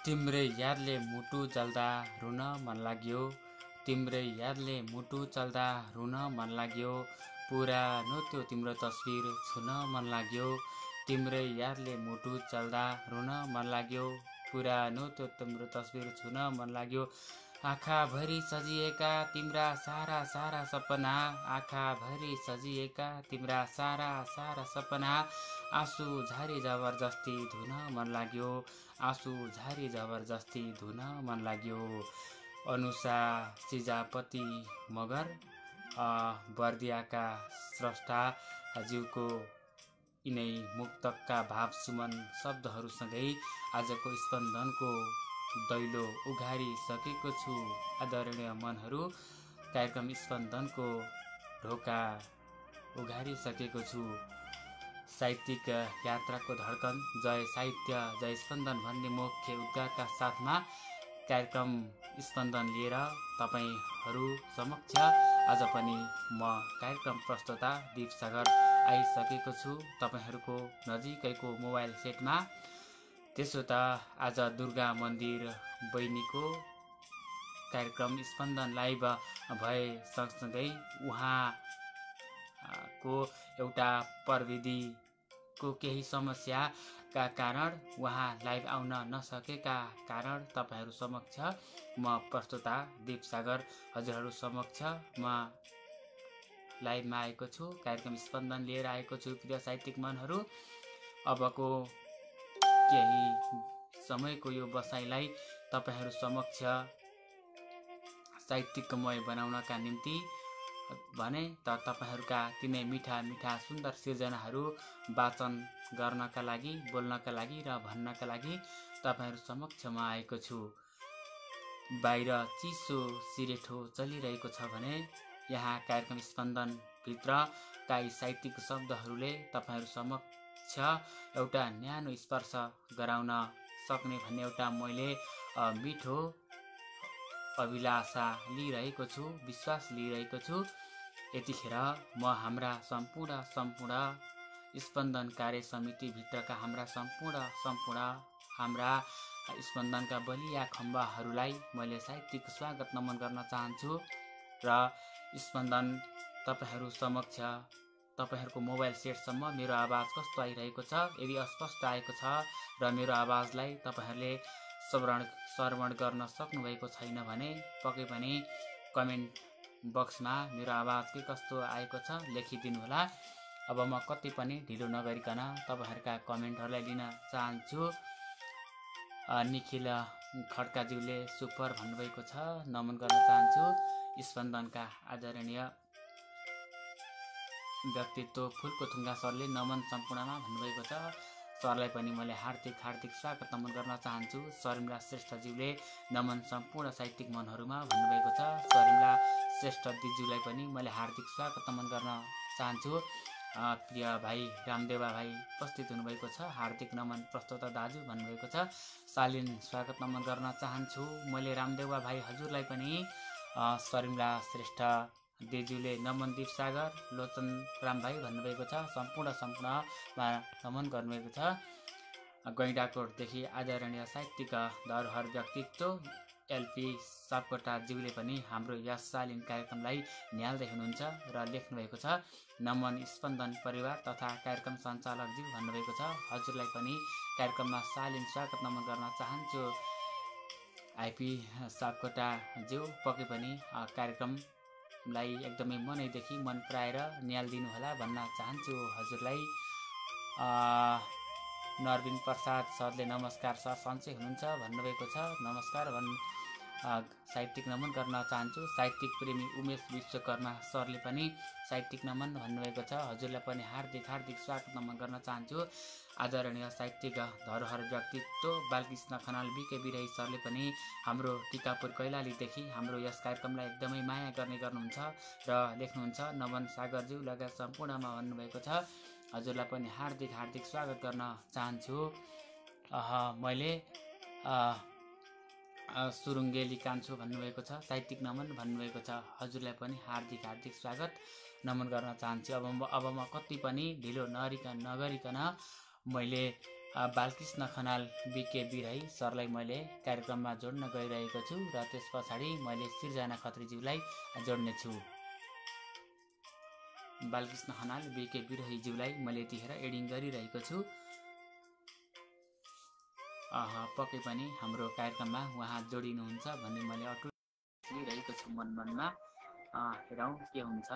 तिम्रै यादले मुटु जल्दा रुन मन लाग्यो। तिम्रै यादले मुटु चल्दा रुन मन लाग्यो। पुरानो त्यो तिम्रो तस्बिर छुन मन लाग्यो। तिम्रै यादले मुटु चल्दा रुन मन लाग्यो। पुरानो त्यो तिम्रो तस्बिर छुन मन लाग्यो। आँखाभरि सजिएका तिम्रा सारा सारा सपना, आँखाभरि सजिएका तिम्रा सारा सारा सपना, आँसु झारी जबरजस्ती धुन मन लाग्यो। आँसु झारी जबरजस्ती धुन मन लाग्यो। अनुषा सिजापति मगर बर्दियाका स्रष्टा ज्यूको यिनै मुक्तकका भाव सुमन शब्दहरूसँगै आजको स्पन्दनको दैलो उघारिसकेको छु। आदरणीय मनहरू, कार्यक्रम स्पन्दनको ढोका उघारिसकेको छु। साहित्यिक यात्राको धड्कन, जय साहित्य जय स्पन्दन भन्ने मुख्य उद्गारका साथमा कार्यक्रम स्पन्दन लिएर तपाईहरू समक्ष आज पनि म कार्यक्रम प्रस्तोता दीप सागर आइसकेको छु तपाईहरूको नजिकैको मोबाइल सेटमा। त्यसो त आज दुर्गा मन्दिर बहिनीको कार्यक्रम स्पन्दन लाइभ भए सँगसँगै उहाँको एउटा प्रविधिको केही समस्याका कारण उहाँ लाइभ आउन नसकेका कारण तपाईहरू समक्ष म प्रस्तोता दीप सागर हजुरहरू समक्ष म लाइभमा आएको छु। कार्यक्रम स्पन्दन लिएर आएको छु। प्रिय साहित्यिक मनहरू, अबको केही समयको यो बसाइलाई तपाईहरू समक्ष साहित्यिकमय बनाउनका निम्ति भने त तपाईहरूका तिनै मिठा मिठा सुन्दर सिर्जनाहरू वाचन गर्नका लागि, बोल्नका लागि र भन्नका लागि तपाईहरू समक्षमा आएको छु। बाहिर चिसो सिरेठो चलिरहेको छ भने यहाँ कार्यक्रम स्पन्दन भित्रका यी साहित्यिक शब्दहरूले तपाईहरू समक्ष एउटा न्यानो स्पर्श गराउन सक्ने भन्ने एउटा मैले मिठो अभिलाषा लिइरहेको छु, विश्वास लिइरहेको छु। यतिखेर म हाम्रा सम्पूर्ण स्पन्दन कार्य समितिभित्रका हाम्रा सम्पूर्ण हाम्रा स्पन्दनका बलिया खम्बाहरूलाई मैले साहित्यिक स्वागत नमन गर्न चाहन्छु। र स्पन्दन तपाईहरू समक्ष तपाईहरूको मोबाइल सेटसम्म मेरो आवाज कस्तो आइरहेको छ, यदि अस्पष्ट आएको छ र मेरो आवाजलाई तपाईहरूले श्रवण गर्न सक्नुभएको छैन भने पक्कै पनि कमेन्ट बक्समा मेरो आवाज के कस्तो आएको छ लेखिदिनु होला। अब म कति पनि ढिलो नगरिकन तपाईहरूका कमेन्टहरूलाई लिन चाहन्छु। निखिल खड्काज्यूले सुपर भन्नुभएको छ, नमन गर्न चाहन्छु। स्पन्दनका आदरणीय व्यक्तित्व फुलको थुङ्गा सरले नमन सम्पूर्णमा भन्नुभएको छ। सरलाई पनि मैले हार्दिक स्वागत नमन गर्न चाहन्छु। शर्मिला श्रेष्ठज्यूले नमन सम्पूर्ण साहित्यिक मनहरूमा भन्नुभएको छ। शर्मिला श्रेष्ठ दिज्यूलाई पनि मैले हार्दिक स्वागत नमन गर्न चाहन्छु। प्रिय भाइ रामदेवा भाइ उपस्थित हुनुभएको छ, हार्दिक नमन प्रस्तोता दाजु भन्नुभएको छ। शालीन स्वागत नमन गर्न चाहन्छु मैले रामदेवा भाइ हजुरलाई पनि। शर्मिला श्रेष्ठ दिज्यूले नमन दीप सागर, लोचन राम भाइ भन्नुभएको छ, सम्पूर्णमा नमन गर्नुभएको छ। गैंडाकोटदेखि आदरणीय साहित्यिक धरोहर व्यक्तित्व एलपी सापकोटाज्यूले पनि हाम्रो यस शालीन कार्यक्रमलाई निहाल्दै हुनुहुन्छ र लेख्नुभएको छ, नमन स्पन्दन परिवार तथा कार्यक्रम सञ्चालकज्यू भन्नुभएको छ। हजुरलाई पनि कार्यक्रममा शालीन स्वागत नमन गर्न चाहन्छु। आइपी सापकोटाज्यू पक्कै पनि कार्यक्रमलाई एकदमै मनैदेखि मन पराएर निहालिदिनु होला भन्न चाहन्छु हजुरलाई। नरबिन प्रसाद सरले नमस्कार सर, सन्चै हुनुहुन्छ भन्नुभएको छ। नमस्कार साहित्यिक नमन गर्न चाहन्छु। साहित्यिक प्रेमी उमेश विश्वकर्मा सरले पनि साहित्यिक नमन भन्नुभएको छ। हजुरलाई पनि हार्दिक स्वागत नमन गर्न चाहन्छु। आदरणीय साहित्यिक धरोहर व्यक्तित्व बालकृष्ण खनाल बिके बिराई सरले पनि हाम्रो टिकापुर कैलालीदेखि हाम्रो यस कार्यक्रमलाई एकदमै माया गर्नुहुन्छ र लेख्नुहुन्छ, नमन सागरज्यू लगायत सम्पूर्णमा भन्नुभएको छ। हजुरलाई पनि हार्दिक स्वागत गर्न चाहन्छु। मैले सुरुङ्गेली कान्छु भन्नुभएको छ, साहित्यिक नमन भन्नुभएको छ। हजुरलाई पनि हार्दिक स्वागत नमन गर्न चाहन्छु। अब म कति पनि ढिलो नगरिकन मैले बालकृष्ण खनाल बिके बिराई सरलाई मैले कार्यक्रममा जोड्न गइरहेको छु र त्यस पछाडि मैले सिर्जना खत्रीज्यूलाई जोड्नेछु। बालकृष्ण खनाल बिके बिराईज्यूलाई मैले यतिखेर एडिङ गरिरहेको छु। पक्कै पनि हाम्रो कार्यक्रममा उहाँ जोडिनुहुन्छ भन्ने मैले अटुट लिइरहेको छु मनमा। हेरौँ के हुन्छ।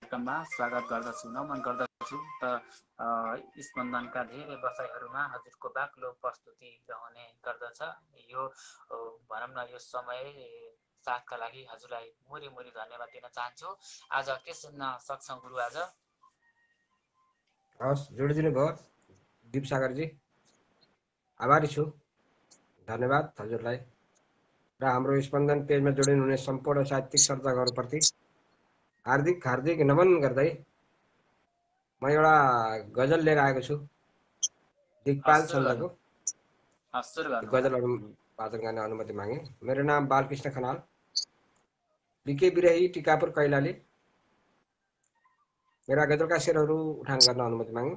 कार्यक्रममा स्वागत गर्दछु, नमन गर्दछु। त स्पन्दनका धेरै बसाइहरूमा हजुरको बाक्लो प्रस्तुति रहने गर्दछ। यो भनौँ न यो समय साथका लागि हजुरलाई मुरी मुरी धन्यवाद दिन चाहन्छु। आज के सुन्न सक्छौँ गुरु? आज हस्, जोडिदिनु भयो दीप सागरजी, आभारी छु, धन्यवाद हजुरलाई र हाम्रो स्पन्दन पेजमा जोडिनुहुने सम्पूर्ण साहित्यिक सर्जकहरूप्रति हार्दिक हार्दिक नमन गर्दै म एउटा गजल लिएर आएको छु। दिगपाल चन्द्रको गजलहरू वाचन गर्ने अनुमति मागे। मेरो नाम बालकृष्ण खनाल, बिके बिराही, टिकापुर, कैलाली। मेरा गजलका शेरहरू उठान गर्न अनुमति मागे।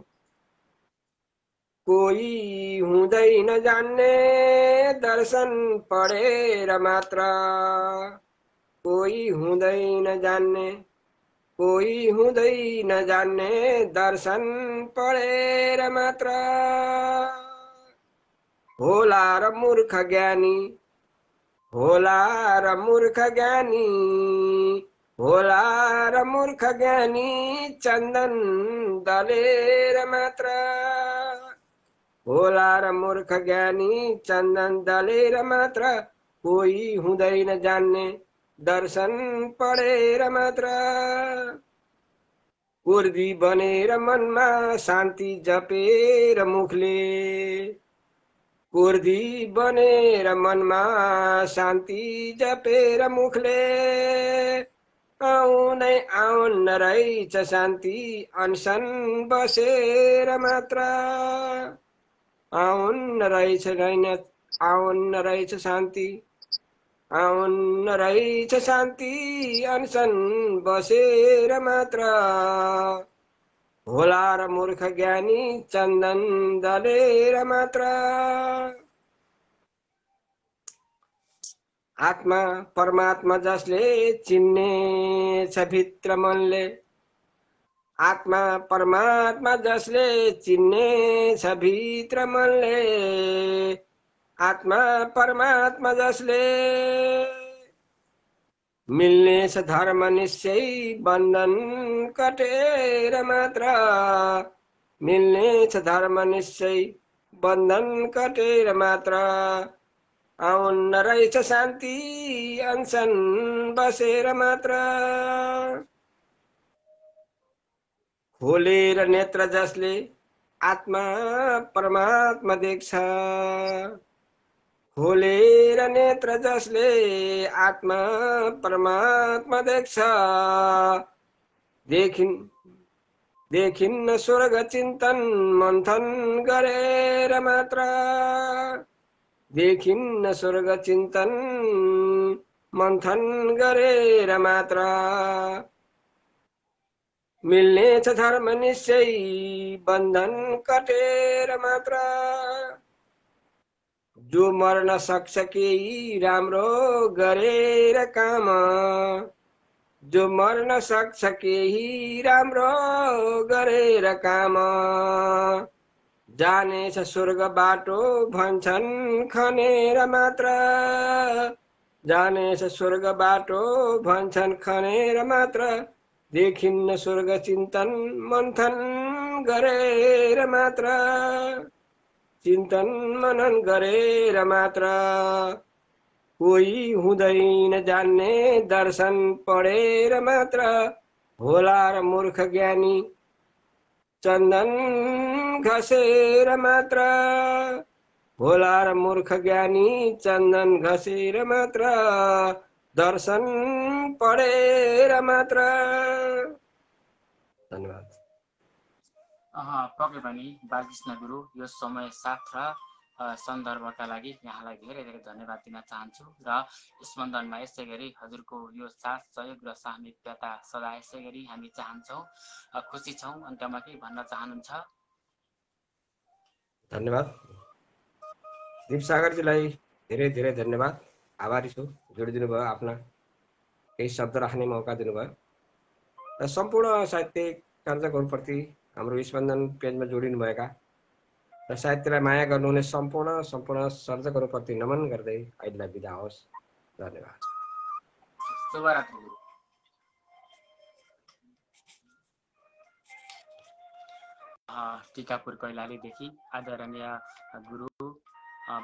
कोही हुँदैन जान्ने दर्शन पढेर मात्र, कोही हुँदैन जान्ने, कोही हुँदैन जान्ने दर्शन पढेर मात्र। होला र मूर्ख ज्ञानी, होला र मूर्ख ज्ञानी, होला र मूर्ख ज्ञानी चन्दन दलेर मात्र। होला र मूर्ख ज्ञानी चन्दन दलेर मात्र। कोही हुँदैन जान्ने दर्शन पढेर मात्र। कुर्दी बनेर मनमा शान्ति जपेर मुखले, कुर्दी बनेर मनमा शान्ति जपेर मुखले। आउनै आउन्न रहेछ शान्ति अनसन बसेर मात्र। आउन्न रहेछ शान्ति, आउन्न रहेछ शान्ति अनसन बसेर मात्र। होला र मूर्ख ज्ञानी चन्दन दलेर मात्र। आत्मा परमात्मा जसले चिन्ने छ भित्र मनले, आत्मा परमात्मा जसले चिन्ने छ भित्र मनले, आत्मा परमात्मा जसले मिल्ने छ धर्म निश्चय बन्धन कटेर मात्र। मिल्ने छ धर्म निश्चय बन्धन कटेर मात्र। आउन्न रहेछ शान्ति अनसन बसेर मात्र। खोलेर नेत्र जसले आत्मा परमात्मा देख्छ, खोलेर नेत्र जसले आत्मा परमात्मा देख्छ। देखिन्न स्वर्ग चिन्तन मन्थन गरेर मात्र। देखिन्न स्वर्ग चिन्तन मन्थन गरेर मात्र। मिल्ने छ धर्म निश्चय बन्धन कटेर मात्र। जो मर्न सक्छ केही राम्रो गरेर काम, जो मर्न सक्छ केही राम्रो गरेर काम। जानेछ स्वर्ग बाटो भन्छन् खनेर मात्र। जानेछ स्वर्ग बाटो भन्छन् खनेर मात्र। देखिन्न स्वर्ग चिन्तन मन्थन गरेर मात्र। चिन्तन मनन गरेर मात्र। कोही हुँदैन जान्ने दर्शन पढेर मात्र। होला र मूर्ख ज्ञानी चन्दन घसेर मात्र। होला र मूर्ख ज्ञानी चन्दन घसेर मात्र। दर्शन पढेर मात्र। धन्यवाद। पक्कै पनि बालकृष्ण गुरु, यो समय साथ र सन्दर्भका लागि यहाँलाई धेरै धेरै धन्यवाद दिन चाहन्छु र स्पन्दनमा यसै गरी हजुरको यो साथ सहयोग र सामिप्यता सदा यसै गरी हामी चाहन्छौँ, खुसी छौँ। अन्त्यमा के भन्न चाहनुहुन्छ? धन्यवाद दीप सागरजीलाई धेरै धेरै धन्यवाद, आभारी छु। जोडिदिनु भयो, आफ्ना केही शब्द राख्ने मौका दिनुभयो र सम्पूर्ण साहित्यिक सर्जकहरूप्रति हाम्रो स्पन्दन पेजमा जोडिनुभएका र साहित्यलाई माया गर्नुहुने सम्पूर्ण सर्जकहरूप्रति नमन गर्दै अहिलेलाई बिदा होस्। धन्यवाद। शुभरात्रि। टिकापुर कैलालीदेखि आदरणीय गुरु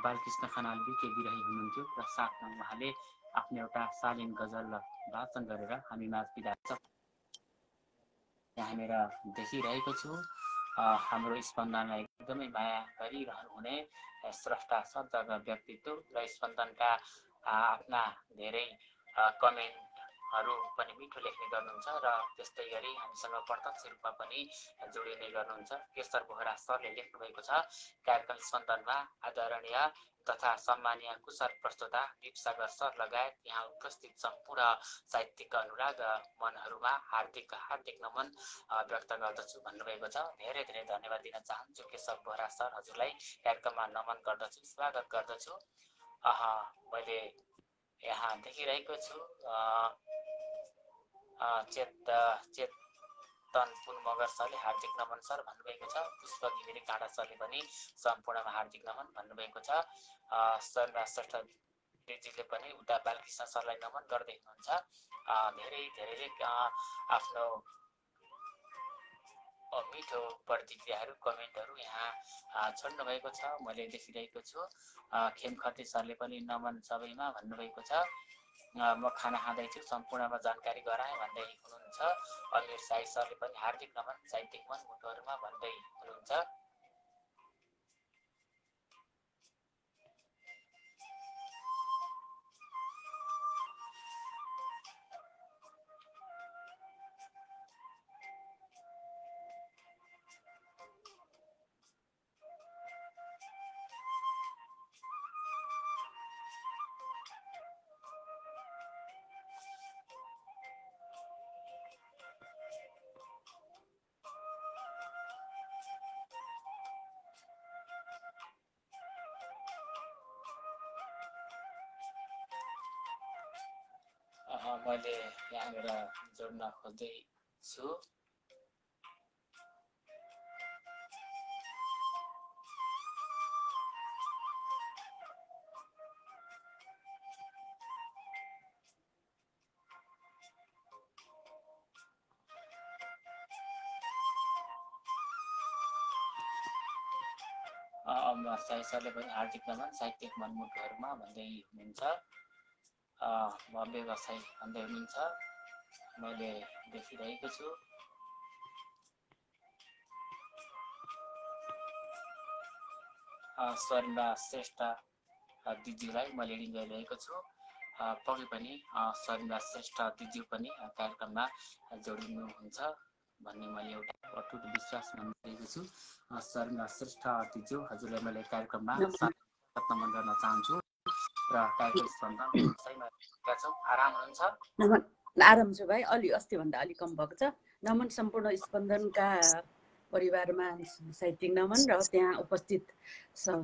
बालकृष्ण खनाल बिके बिरही हुनुहुन्थ्यो र साथमा उहाँले आफ्नो एउटा शालीन गजल वाचन गरेर हामी माझ बिदा छ। यहाँनिर देखिरहेको छु हाम्रो स्पन्दनलाई एकदमै माया गरिरहनु हुने स्रष्टा सर्जक व्यक्तित्व र स्पन्दनका आफ्ना धेरै कमेन्टहरू पनि मिठो लेख्ने गर्नुहुन्छ र त्यस्तै गरी हामीसँग प्रत्यक्ष रूपमा पनि जोडिने गर्नुहुन्छ। केशर बोहरा सरले लेख्नुभएको छ, कार्यक्रम स्पन्दनमा आदरणीय तथा सम्मानीय कुशल प्रस्तोता दीप सागर सर लगायत यहाँ उपस्थित सम्पूर्ण साहित्यिक अनुराग मनहरूमा हार्दिक हार्दिक नमन व्यक्त गर्दछु भन्नुभएको छ। धेरै धेरै धन्यवाद दिन चाहन्छु केशव बोहरा सर, हजुरलाई कार्यक्रममा नमन गर्दछु, स्वागत गर्दछु। मैले यहाँ देखिरहेको छु चेतन पुन मगर सरले हार्दिक नमन सर भन्नुभएको छ। पुष्प घिमिरे काँडा सरले पनि सम्पूर्णमा हार्दिक नमन भन्नुभएको छ। शर्मा श्रेष्ठ दिदीले पनि उता बालकृष्ण सरलाई नमन गर्दै हुनुहुन्छ। धेरै धेरै आफ्नो मिठो प्रतिक्रियाहरू कमेन्टहरू यहाँ छोड्नु भएको छ, मैले देखिरहेको छु। खेमखर्ती सरले पनि नमन सबैमा भन्नुभएको छ। म खाना खाँदैछु, सम्पूर्णमा जानकारी गराएँ भन्दै हुनुहुन्छ। अमीर साई सरले पनि हार्दिक नमन साहित्यिक मन मुटुहरूमा भन्दै हुनुहुन्छ। मैले यहाँनिर जोड्न खोज्दैछु। अमर साई सरले पनि हार्दिक नमन साहित्यिक मनमुटुहरूमा भन्दै हुनुहुन्छ। भव्य बसाई भन्दै हुनुहुन्छ, मैले देखिरहेको छु। स्वर्णा श्रेष्ठ दिदीलाई मैले लिङ गरिरहेको छु। पक्कै पनि स्वर्णा श्रेष्ठ दिदी पनि कार्यक्रममा जोडिनुहुन्छ भन्ने मैले एउटा अटुट विश्वास मानिरहेको छु। स्वर्णा श्रेष्ठ दिदी, हजुरलाई मैले कार्यक्रममा नमन गर्न चाहन्छु र कार्यक्रम स्पन्दन आराम हुनुहुन्छ? आराम छु भाइ, अलि अस्तिभन्दा अलिक कम भएको छ। नमन सम्पूर्ण स्पन्दनका परिवारमा साहित्यिक नमन र त्यहाँ उपस्थित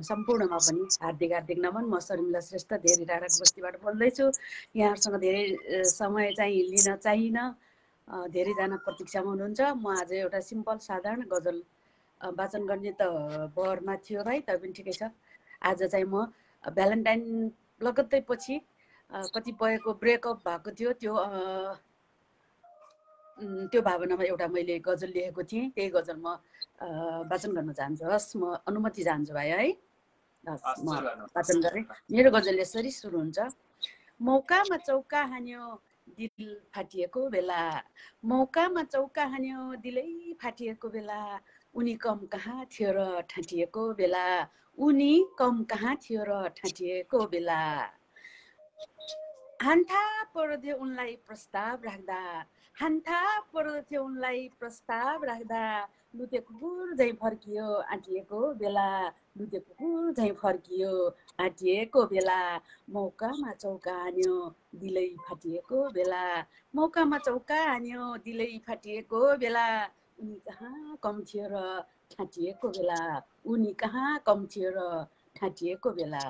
सम्पूर्णमा पनि हार्दिक हार्दिक नमन। म शर्मिला श्रेष्ठ धेरै रारक बस्तीबाट बोल्दैछु। यहाँहरूसँग धेरै समय चाहिँ लिन चाहिन, धेरैजना प्रतीक्षामा हुनुहुन्छ। म आज एउटा सिम्पल साधारण गजल वाचन गर्ने त बहरमा थियो भाइ, तैपनि ठिकै छ। आज चाहिँ म भ्यालेन्टाइन लगत्तै पछि कतिपयको ब्रेकअप भएको थियो, त्यो भावनामा एउटा मैले गजल लेखेको थिएँ। त्यही गजल म वाचन गर्न चाहन्छु। हस्, म अनुमति चाहन्छु भाइ है। हस्, म वाचन गरेँ। मेरो गजल यसरी सुरु हुन्छ। मौकामा चौका हान्यो दिल फाटिएको बेला, मौकामा चौका हान्यो दिलै फाटिएको बेला, उनी कम कहाँ थियो र ठाँटिएको बेला, उनी कम कहाँ थियो र ठाँटिएको बेला, हान्था पर्दथ्यो उनलाई प्रस्ताव राख्दा, हान्था पर्दथ्यो उनलाई प्रस्ताव राख्दा, लुते कुकुर झैँ फर्कियो आँटिएको बेला, लुते कुकुर झैँ फर्कियो आँटिएको बेला, मौकामा चौका हान्यो दिलै फाटिएको बेला, मौकामा चौका हान्यो दिलै फाटिएको बेला, उनी कहाँ कम थियो र ठाँटिएको बेला, उनी कहाँ कम थियो र ठाँटिएको बेला।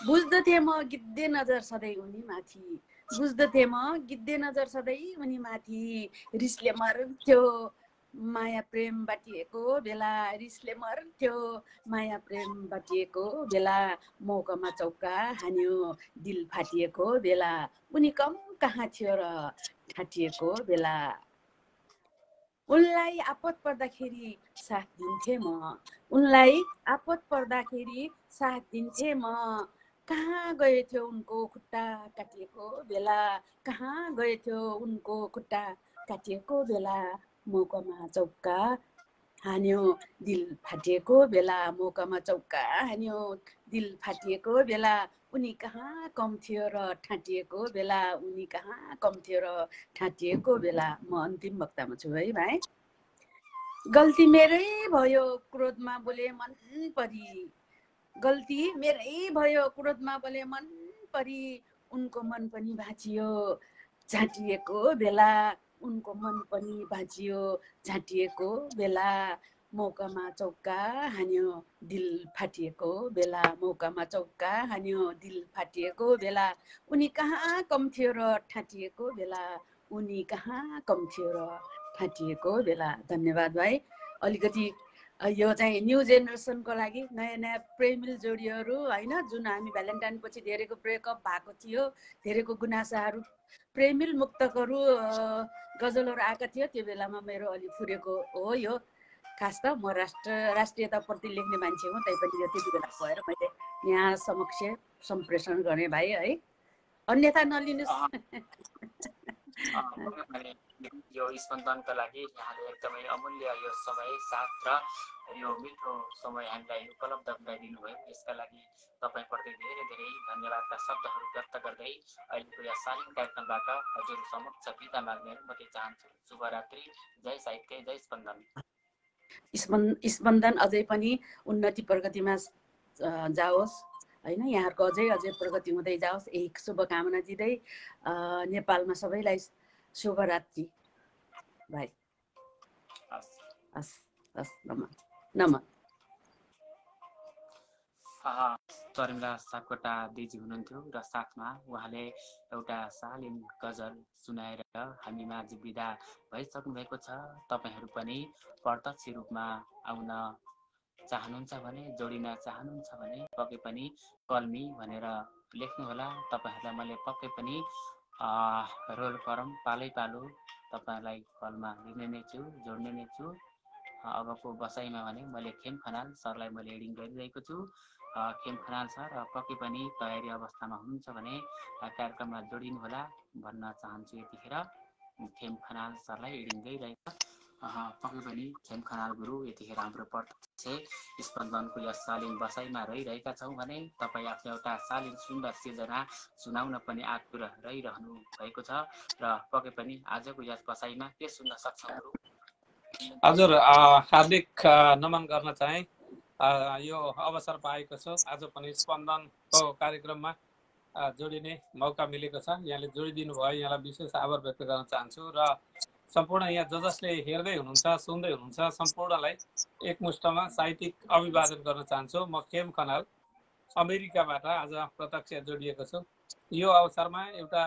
बुझ्दथे म गिद्धे नजर सधैँ उनी माथि, बुझ्दथे म गिद्धे नजर सधैँ उनी माथि, रिसले मर्थ्यो माया प्रेम बाटिएको बेला, रिसले मर्थ्यो माया प्रेम बाटिएको बेला, मौकामा चौका हान्यो दिल फाटिएको बेला, उनी कम कहाँ थियो र ठाटिएको बेला। उनलाई आपत पर्दाखेरि साथ दिन्थे म, उनलाई आपत पर्दाखेरि साथ दिन्थे म, कहाँ गएथ्यो उनको खुट्टा काटिएको बेला, कहाँ गएथ्यो उनको खुट्टा काटिएको बेला, मौकामा चौका हान्यो दिल फाटिएको बेला, मौकामा चौका हान्यो दिल फाटिएको बेला, उनी कहाँ कम थियो र ठाँटिएको बेला, उनी कहाँ कम थियो र ठाँटिएको बेला। म अन्तिम वक्तामा छु है भाइ। गल्ती मेरै भयो क्रोधमा बोले मन परी, गल्ती मेरै भयो क्रोधमा बोले मन परी, उनको मन पनि भाँचियो झाँटिएको बेला, उनको मन पनि भाँचियो झाँटिएको बेला, मौकामा चौका हान्यो दिल फाटिएको बेला, मौकामा चौका हान्यो दिल फाटिएको बेला, उनी कहाँ कम थियो र ठाँटिएको बेला, उनी कहाँ कम थियो र ठाँटिएको बेला। धन्यवाद भाइ। अलिकति यो चाहिँ न्यू जेनेरेसनको लागि नयाँ नयाँ प्रेमिल जोडीहरू होइन, जुन हामी भ्यालेन्टाइन पछि धेरैको ब्रेकअप भएको थियो, धेरैको गुनासाहरू प्रेमिल मुक्तकहरू गजलहरू आएका थियो, त्यो बेलामा मेरो अलि फुरेको हो यो। खास त म राष्ट्रियताप्रति लेख्ने मान्छे हुँ, तैपनि यो त्यति बेला भएर मैले यहाँ समक्ष सम्प्रेषण गरेँ भाइ है, अन्यथा नलिनुहोस्। यो स्पन्दनका लागि यहाँले एकदमै अमूल्य यो समय साथ र यो मिठो समय हामीलाई उपलब्ध गराइदिनु भयो, यसका लागि तपाईँप्रति धेरै धेरै धन्यवादका शब्दहरू व्यक्त गर्दै अहिलेको यो शालीन कार्यक्रमबाट हजुर समक्ष बिदा माग्ने अनुमति चाहन्छु। शुभरात्रि, जय साहित्य, जय स्पन्दन। स्पन्दन अझै पनि उन्नति प्रगतिमा जाओस् होइन, यहाँहरूको अझै अझै प्रगति हुँदै जाओस्, यही शुभकामना दिँदै नेपालमा सबैलाई शुभरात्रि भाइ। हस् हस्, नमन। चर्मिला सापकोटा दिदी हुनुहुन्थ्यो र साथमा उहाँले एउटा शालीन गजल सुनाएर हामी माझ बिदा भइसक्नु भएको छ। तपाईँहरू पनि प्रत्यक्ष रूपमा आउन चाहनुहुन्छ भने, जोडिन चाहनुहुन्छ भने पक्कै पनि कल्मी भनेर लेख्नुहोला। तपाईँहरूलाई मैले पक्कै पनि रोल करम पालै पालो तपाईँहरूलाई कलमा लिने नै छु, जोड्ने नै छु। अबको बसाइमा भने मैले खेम खनाल सरलाई मैले एडिङ गरिरहेको छु। खेम खनाल सर पक्कै पनि तयारी अवस्थामा हुनुहुन्छ भने कार्यक्रममा जोडिनुहोला भन्न चाहन्छु। यतिखेर खेम खनाल सरलाई एडिङ गइरहेको पक्कै पनि खेम खनाल गुरु यतिखेर हाम्रो प्रत्यक्ष स्पन्दनको यस शालीन बसाइमा रहिरहेका छौँ भने तपाईँ आफ्नो एउटा शालीन सुन्दर सिर्जना सुनाउन पनि आतुर रहिरहनु भएको छ र पक्कै पनि आजको यस बसाइमा के सुन्न सक्छौँ गुरु? हजुर, हार्दिक नमन गर्न चाहे। यो अवसर पाएको छु, आज पनि स्पन्दनको कार्यक्रममा जोडिने मौका मिलेको छ। यहाँले जोडिदिनु भयो, यहाँलाई विशेष आभार व्यक्त गर्न चाहन्छु र सम्पूर्ण यहाँ जसले हेर्दै हुनुहुन्छ, सुन्दै हुनुहुन्छ, सम्पूर्णलाई एकमुष्टमा साहित्यिक अभिवादन गर्न चाहन्छु। म खेम खनाल अमेरिकाबाट आज प्रत्यक्ष जोडिएको छु। यो अवसरमा एउटा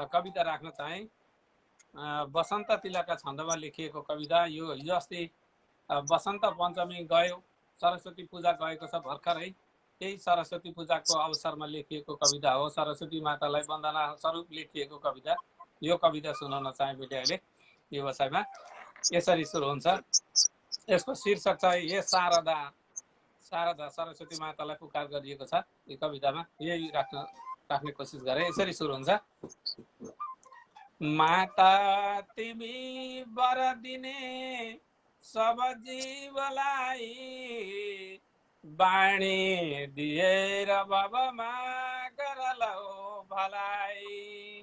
कविता राख्न चाहे। बसन्त तिलका छन्दमा लेखिएको कविता। यो हिजो अस्ति बसन्त पञ्चमी गयो, सरस्वती पूजा गएको छ भर्खरै। त्यही सरस्वती पूजाको अवसरमा लेखिएको कविता हो, सरस्वती मातालाई वन्दना स्वरूप लेखिएको कविता। यो कविता सुनाउन चाहे मैले अहिले यो बसाइमा। यसरी सुरु हुन्छ। यसको शीर्षक चाहिँ हे शारदा। शारदा सरस्वती मातालाई पुकार गरिएको छ यो कवितामा, यही राख्ने कोसिस गरे। यसरी सुरु हुन्छ। माता तिमी वर दिने सब जीवलाई, बाणी दिएर बाबामा गरलौ भलाई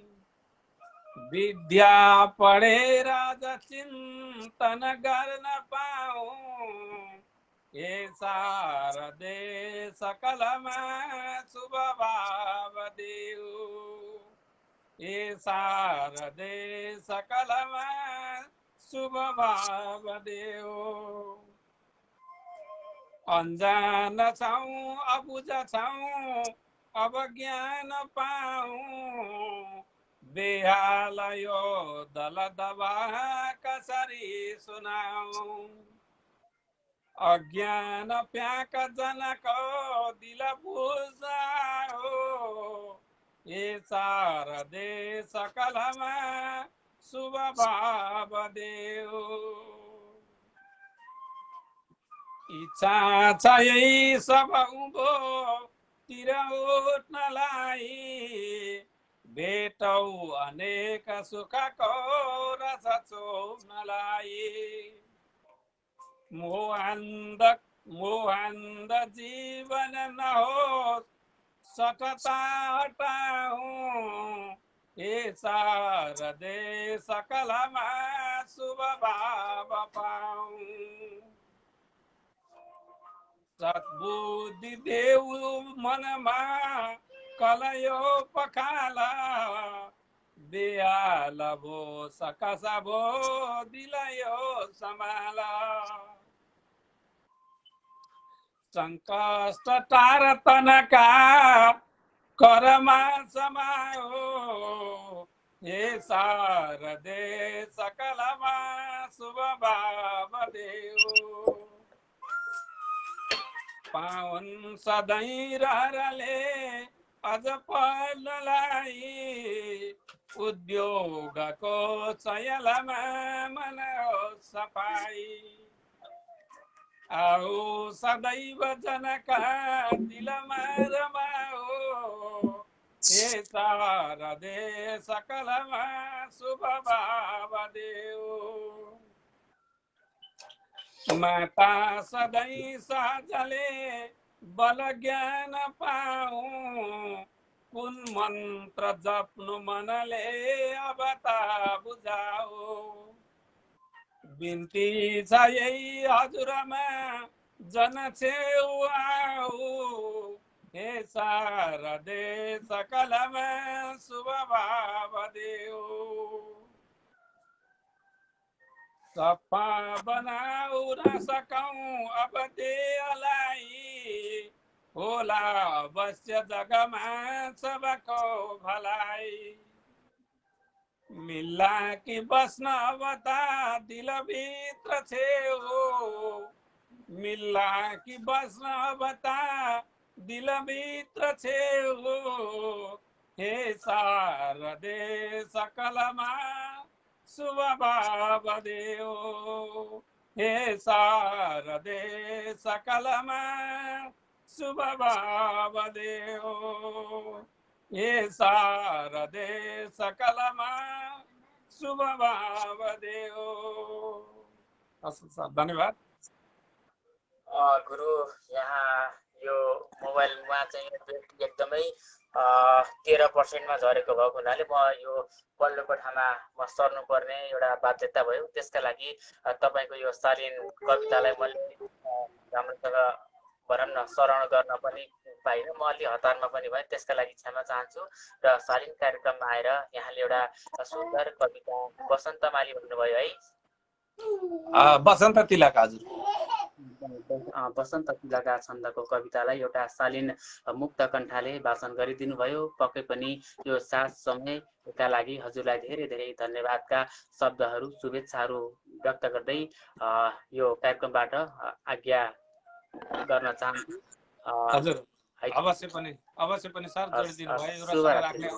विद्या पढेर ज चिन्तन गर्न पाऊँ हे शारदे सकलमा शुभ भाव देऊ हे शारदे सकलमा शुभ भाव देऊ अञ्जान छौँ अबुझ छौँ अब ज्ञान पाऊँ बेहाल यो दल दबा कसरी सुनाऊँ अज्ञान प्याक जनको दिल बुझाओ हे शारदे सकलमा शुभ भाव देऊ इच्छा छ यही सब उँभो तिर उठ्नलाई भेटौ अनेक सुखको रस चोम्नलाई मोहान्ध जीवन नहोस् सटता हटाऊँ हे शारदे सकलमा शुभ भाव पाऊँ सद्बुद्धि देऊ मनमा कलयो पखाला बेहाल भो सकस भो दिलयो समाला संकष्ट टार तनका करमा समाओ हे शारदे सकलमा शुभ भाव देऊ पावन सधैँ रहरले अझ पढ्नलाई उद्योगको चयलमा मन सफाई आओ सदैव जनका दिलमा रमाओ हे शारदे सकलमा शुभ भाव देऊ माता सधैँ साझले बल ज्ञान पाऊँ कुन मन्त्र जप्नु मनले अब त बुझाऊ बिन्ती छ यही हजुरमा जन छेउ आऊ हे शारदे सकलमा शुभ भाव देऊ सपा बनाऊ न सकौँ अब देहलाई होला अवश्य जगमा सबको भलाई मिल्ला कि बस्न अब त दिलभित्र छेउ मिल्ला कि बस्न अब त दिलभित्र छेउ हे शारदे सकलमा शुभ भाव देऊ हे शारदे सकलमा शुभ भाव देऊ हे शारदे सकलमा शुभ भाव देऊ धन्यवाद गुरु यहाँ यो मोबाइलमा चाहिँ ब्याट्री एकदमै 13% झरेको भएको हुनाले म यो पल्लो कोठामा म सर्नुपर्ने एउटा बाध्यता भयो त्यसका लागि तपाईको यो शालीन कवितालाई मैले राम्रोसँग भनौँ न श्रवण गर्न पनि पाइनँ म अलि हतारमा पनि भएँ त्यसका लागि क्षमा चाहन्छु र शालीन कार्यक्रममा आएर यहाँले एउटा सुन्दर कविता बसन्तमाली भन्नुभयो है बसन्त तिलक हजुर बसन्त तिलका छन्दको कवितालाई एउटा शालीन मुक्त कण्ठाले वाचन गरिदिनु भयो पक्कै पनि यो साथ समयका लागि हजुरलाई धेरै धेरै धन्यवादका शब्दहरू शुभेच्छाहरू व्यक्त गर्दै यो कार्यक्रमबाट आज्ञा गर्न चाहन्छु हजुर अवश्य पनि सर जोडिदिनु भयो र राख्ने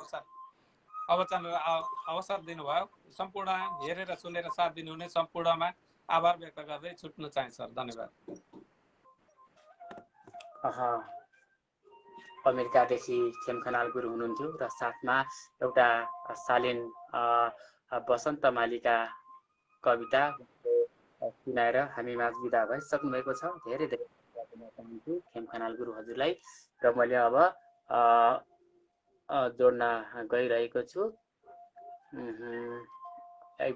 अवसर दिनुभयो सम्पूर्ण हेरेर सुनेर साथ दिनुहुने सम्पूर्णमा आभार व्यक्त गर्दै छुट्न चाहे सर धन्यवाद अमेरिकादेखि खेमखनाल गुरु हुनुहुन्थ्यो र साथमा एउटा शालीन बसन्तमालीका कविता सुनाएर हामी माझ बिदा भइसक्नु भएको छ धेरै धेरै धन्यवाद चाहन्छु खेमखनाल गुरु हजुरलाई र मैले अब जोड्न गइरहेको छु।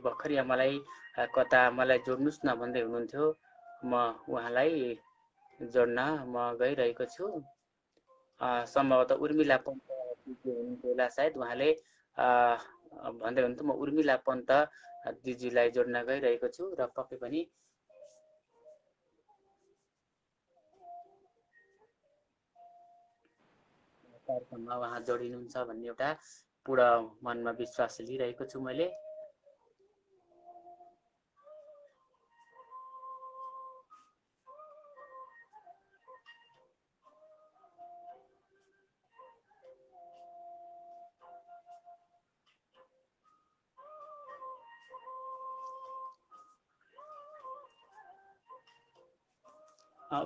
भर्खर यहाँ मलाई कता मलाई जोड्नुहोस् न भन्दै हुनुहुन्थ्यो, म उहाँलाई जोड्न म गइरहेको छु। सम्भवतः उर्मिला पन्त हुनुहुन्थ्यो होला, सायद उहाँले भन्दै हुनुहुन्थ्यो, म उर्मिला पन्त दिदीलाई जोड्न गइरहेको छु र पक्कै पनि कार्यक्रममा उहाँ जोडिनुहुन्छ भन्ने एउटा पूर्ण मनमा विश्वास लिइरहेको छु मैले।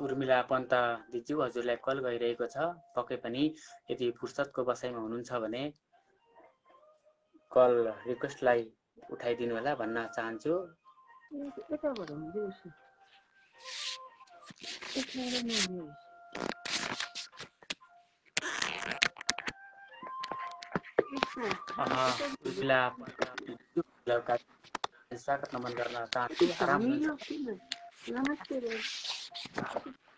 उर्मिला पन्त दिज्यू, हजुरलाई कल गइरहेको छ। पक्कै पनि यदि फुर्सदको बसाइमा हुनुहुन्छ भने कल रिक्वेस्टलाई उठाइदिनु होला भन्न चाहन्छु। उर्मिला स्वागत नमन गर्न चाहन्छु। आराम हुनुहुन्छ? नमस्ते।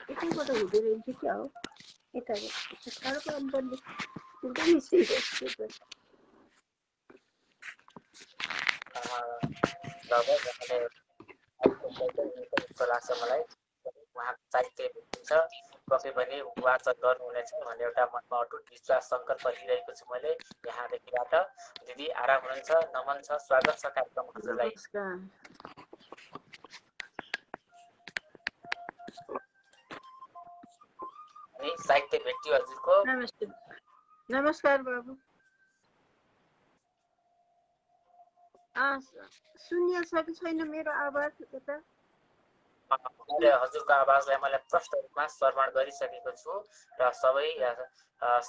यताबाट हुँदो रहेछ क्या हो, यताबाट लाग्छ मलाई। उहाँको साहित्य भेटिन्छ, पक्कै पनि वाचन गर्नुहुनेछ भन्ने एउटा मनमा अटुट विश्वास सङ्कल्प लिइरहेको छु मैले यहाँदेखिबाट। दिदी आराम हुनुहुन्छ? नमन छ, स्वागत छ कार्यक्रम हजुरलाई। साहित्य भेटियो हजुरको? नमस्कार बाबु। सुनिया सके छैन मेरो आवाज? यता हजुरको आवाजलाई मैले प्रष्ट रूपमा श्रवण गरिसकेको छु र सबै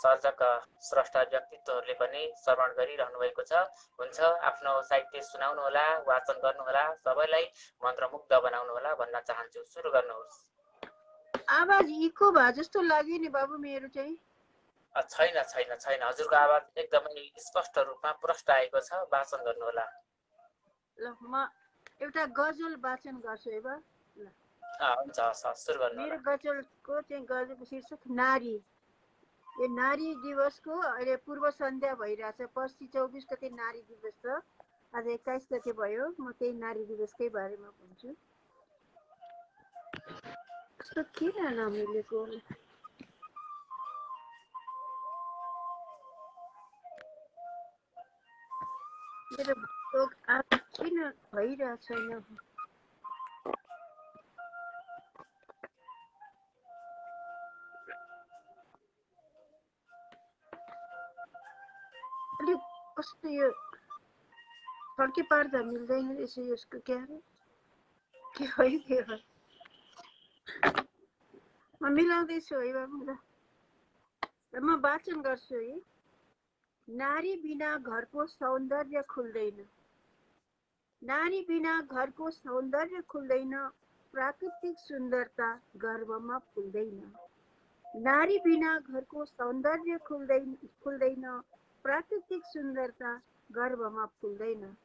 सर्जक स्रष्टा व्यक्तित्वहरूले पनि श्रवण गरिरहनु भएको छ। हुन्छ, आफ्नो साहित्य सुनाउनु होला, वाचन गर्नुहोला, सबैलाई मन्त्रमुग्ध बनाउनु होला भन्न चाहन्छु। सुरु गर्नुहोस्। आवाज इको भए जस्तो लाग्यो नि बाबु मेरो चाहिँ। छैन छैन छैन, हजुरको आवाज एकदमै स्पष्ट रूपमा प्रष्ट आएको छ। वाचन गर्नुहोला। ल म एउटा गजल वाचन गर्छु है बा। हुन्छ, सुरु गर्नुहोला। मेरो गजलको चाहिँ गजलको शीर्षक नारी। यो नारी दिवसको अहिले पूर्व सन्ध्या भइरहेछ। पर्सि 24 गते नारी दिवस छ, आज 21 गते भयो। म त्यही नारी दिवसकै बारेमा भन्छु। कस्तो किन नमिलेको? मेरो आवाज किन भइरहेको छैन? अलिक कस्तो यो फर्के पार्दा मिल्दैन रहेछ यसको। के हो के हो? म मिलाउँदैछु है बाबु। ल म वाचन गर्छु है। नारी बिना घरको सौन्दर्य खुल्दैन। नारी बिना घरको सौन्दर्य खुल्दैन, प्राकृतिक सुन्दरता गर्भमा फुल्दैन। नारी बिना घरको सौन्दर्य खुल्दैन, प्राकृतिक सुन्दरता गर्भमा फुल्दैन।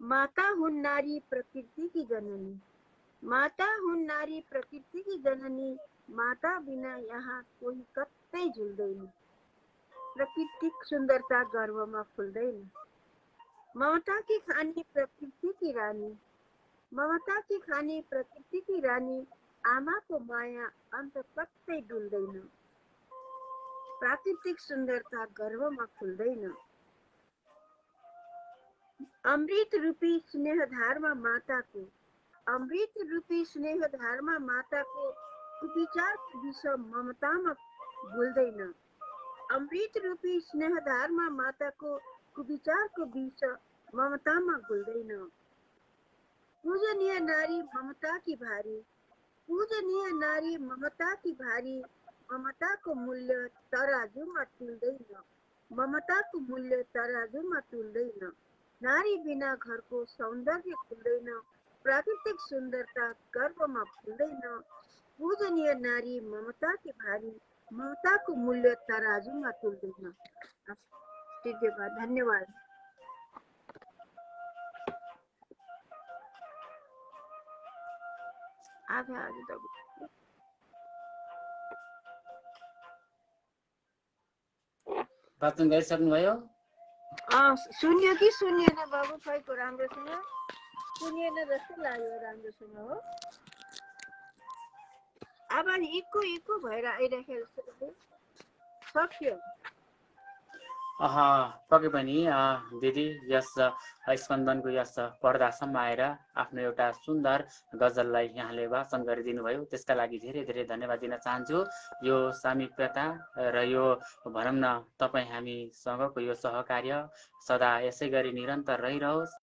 माता हुन् नारी प्रकृति की जननी। माता हुन् नारी प्रकृति की जननी, माता बिना यहाँ कोही कतै झुल्दैन। प्राकृतिक सुन्दरता गर्भमा फुल्दैन। ममता की खानी प्रकृति की रानी। ममता की खानी प्रकृति की रानी, आमाको माया अन्त कतै डुल्दैन। प्राकृतिक सुन्दरता गर्भमा फुल्दैन। अमृत रूपी स्नेहधारमा माताको, अमृत रूपी स्नेहधारमा माताको कुविचार विष ममतामा घुल्दैन। अमृत रूपी स्नेहधारमा माताको कुविचारको विष ममतामा घुल्दैन। पूजनीय नारी ममता की भारी। पूजनीय नारी ममता की भारी, ममताको मूल्य तराजुमा तुल्दैन। ममताको मूल्य तराजुमा तुल्दैन। नारी बिना घरको सौन्दर्य खुल्दैन, प्राकृतिक सुन्दरता गर्भमा फुल्दैन। पूजनीय नारी ममता की भारी, ममताको मूल्य तराजुमा तुल्दैन। धन्यवाद। वाचन गरिसक्नुभयो? सुन्यो कि सुनिएन बाबु खैको राम्रोसँग? सुनिएन जस्तो लाग्यो राम्रोसँग हो। आवाज इको भएर आइराखेको सक्यो। पक्कै पनि दिदी यस स्पन्दनको यस पर्दासम्म आएर आफ्नो एउटा सुन्दर गजललाई यहाँले वाचन गरिदिनु भयो, त्यसका लागि धेरै धेरै धन्यवाद दिन चाहन्छु। यो सामिप्यता र यो भनौँ न तपाईँ हामीसँगको यो सहकार्य सदा यसै गरी निरन्तर रहिरहोस्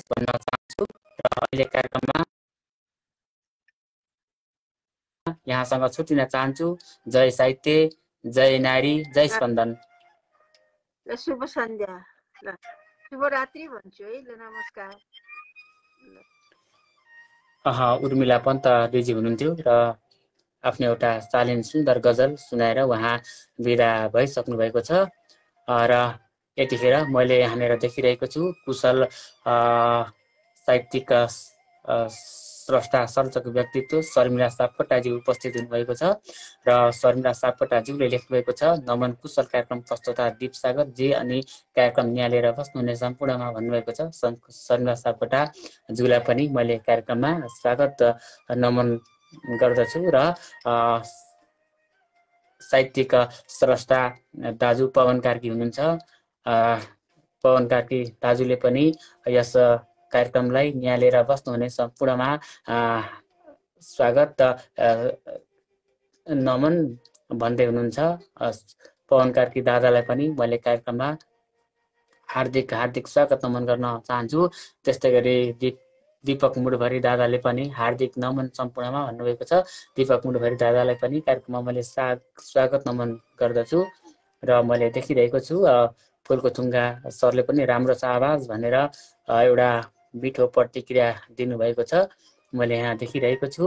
भन्न चाहन्छु। र अहिले कार्यक्रममा यहाँसँग छुट्टिन चाहन्छु। जय साहित्य, जय नारी, जय स्पन्दन। शुभ सन्ध्या, शुभरात्रि भन्छु है ल। नमस्कार। उर्मिला पन्त दिदी हुनुहुन्थ्यो र आफ्नो एउटा शालीन सुन्दर गजल सुनाएर उहाँ विदा भइसक्नु भएको छ। र यतिखेर मैले यहाँनिर देखिरहेको छु कुशल साहित्यिक स्रष्टा सर्जक व्यक्तित्व शर्मिला सापकोटाजी उपस्थित हुनुभएको छ र शर्मिला सापकोटाज्यूले लेख्नुभएको छ, नमन कुशल कार्यक्रम प्रस्तुता दीप सागर जी अनि कार्यक्रम निहालेर बस्नुहुने सम्पूर्णमा भन्नुभएको छ। शर्मिला सापकोटाज्यूलाई पनि मैले कार्यक्रममा स्वागत नमन गर्दछु र साहित्यिक स्रष्टा दाजु पवन कार्की हुनुहुन्छ। पवन कार्की दाजुले पनि यस कार्यक्रमलाई निहालेर बस्नुहुने सम्पूर्णमा स्वागत नमन भन्दै हुनुहुन्छ। पवन कार्की दादालाई पनि मैले कार्यक्रममा हार्दिक हार्दिक स्वागत नमन गर्न चाहन्छु। त्यस्तै गरी दीपक मुडभरी दादाले पनि हार्दिक नमन सम्पूर्णमा भन्नुभएको छ। दीपक मुडभरी दादालाई पनि कार्यक्रममा मैले स्वागत नमन गर्दछु र मैले देखिरहेको छु फुलको थुङ्गा सरले पनि राम्रो छ आवाज भनेर एउटा मिठो प्रतिक्रिया दिनुभएको छ, मैले यहाँ देखिरहेको छु।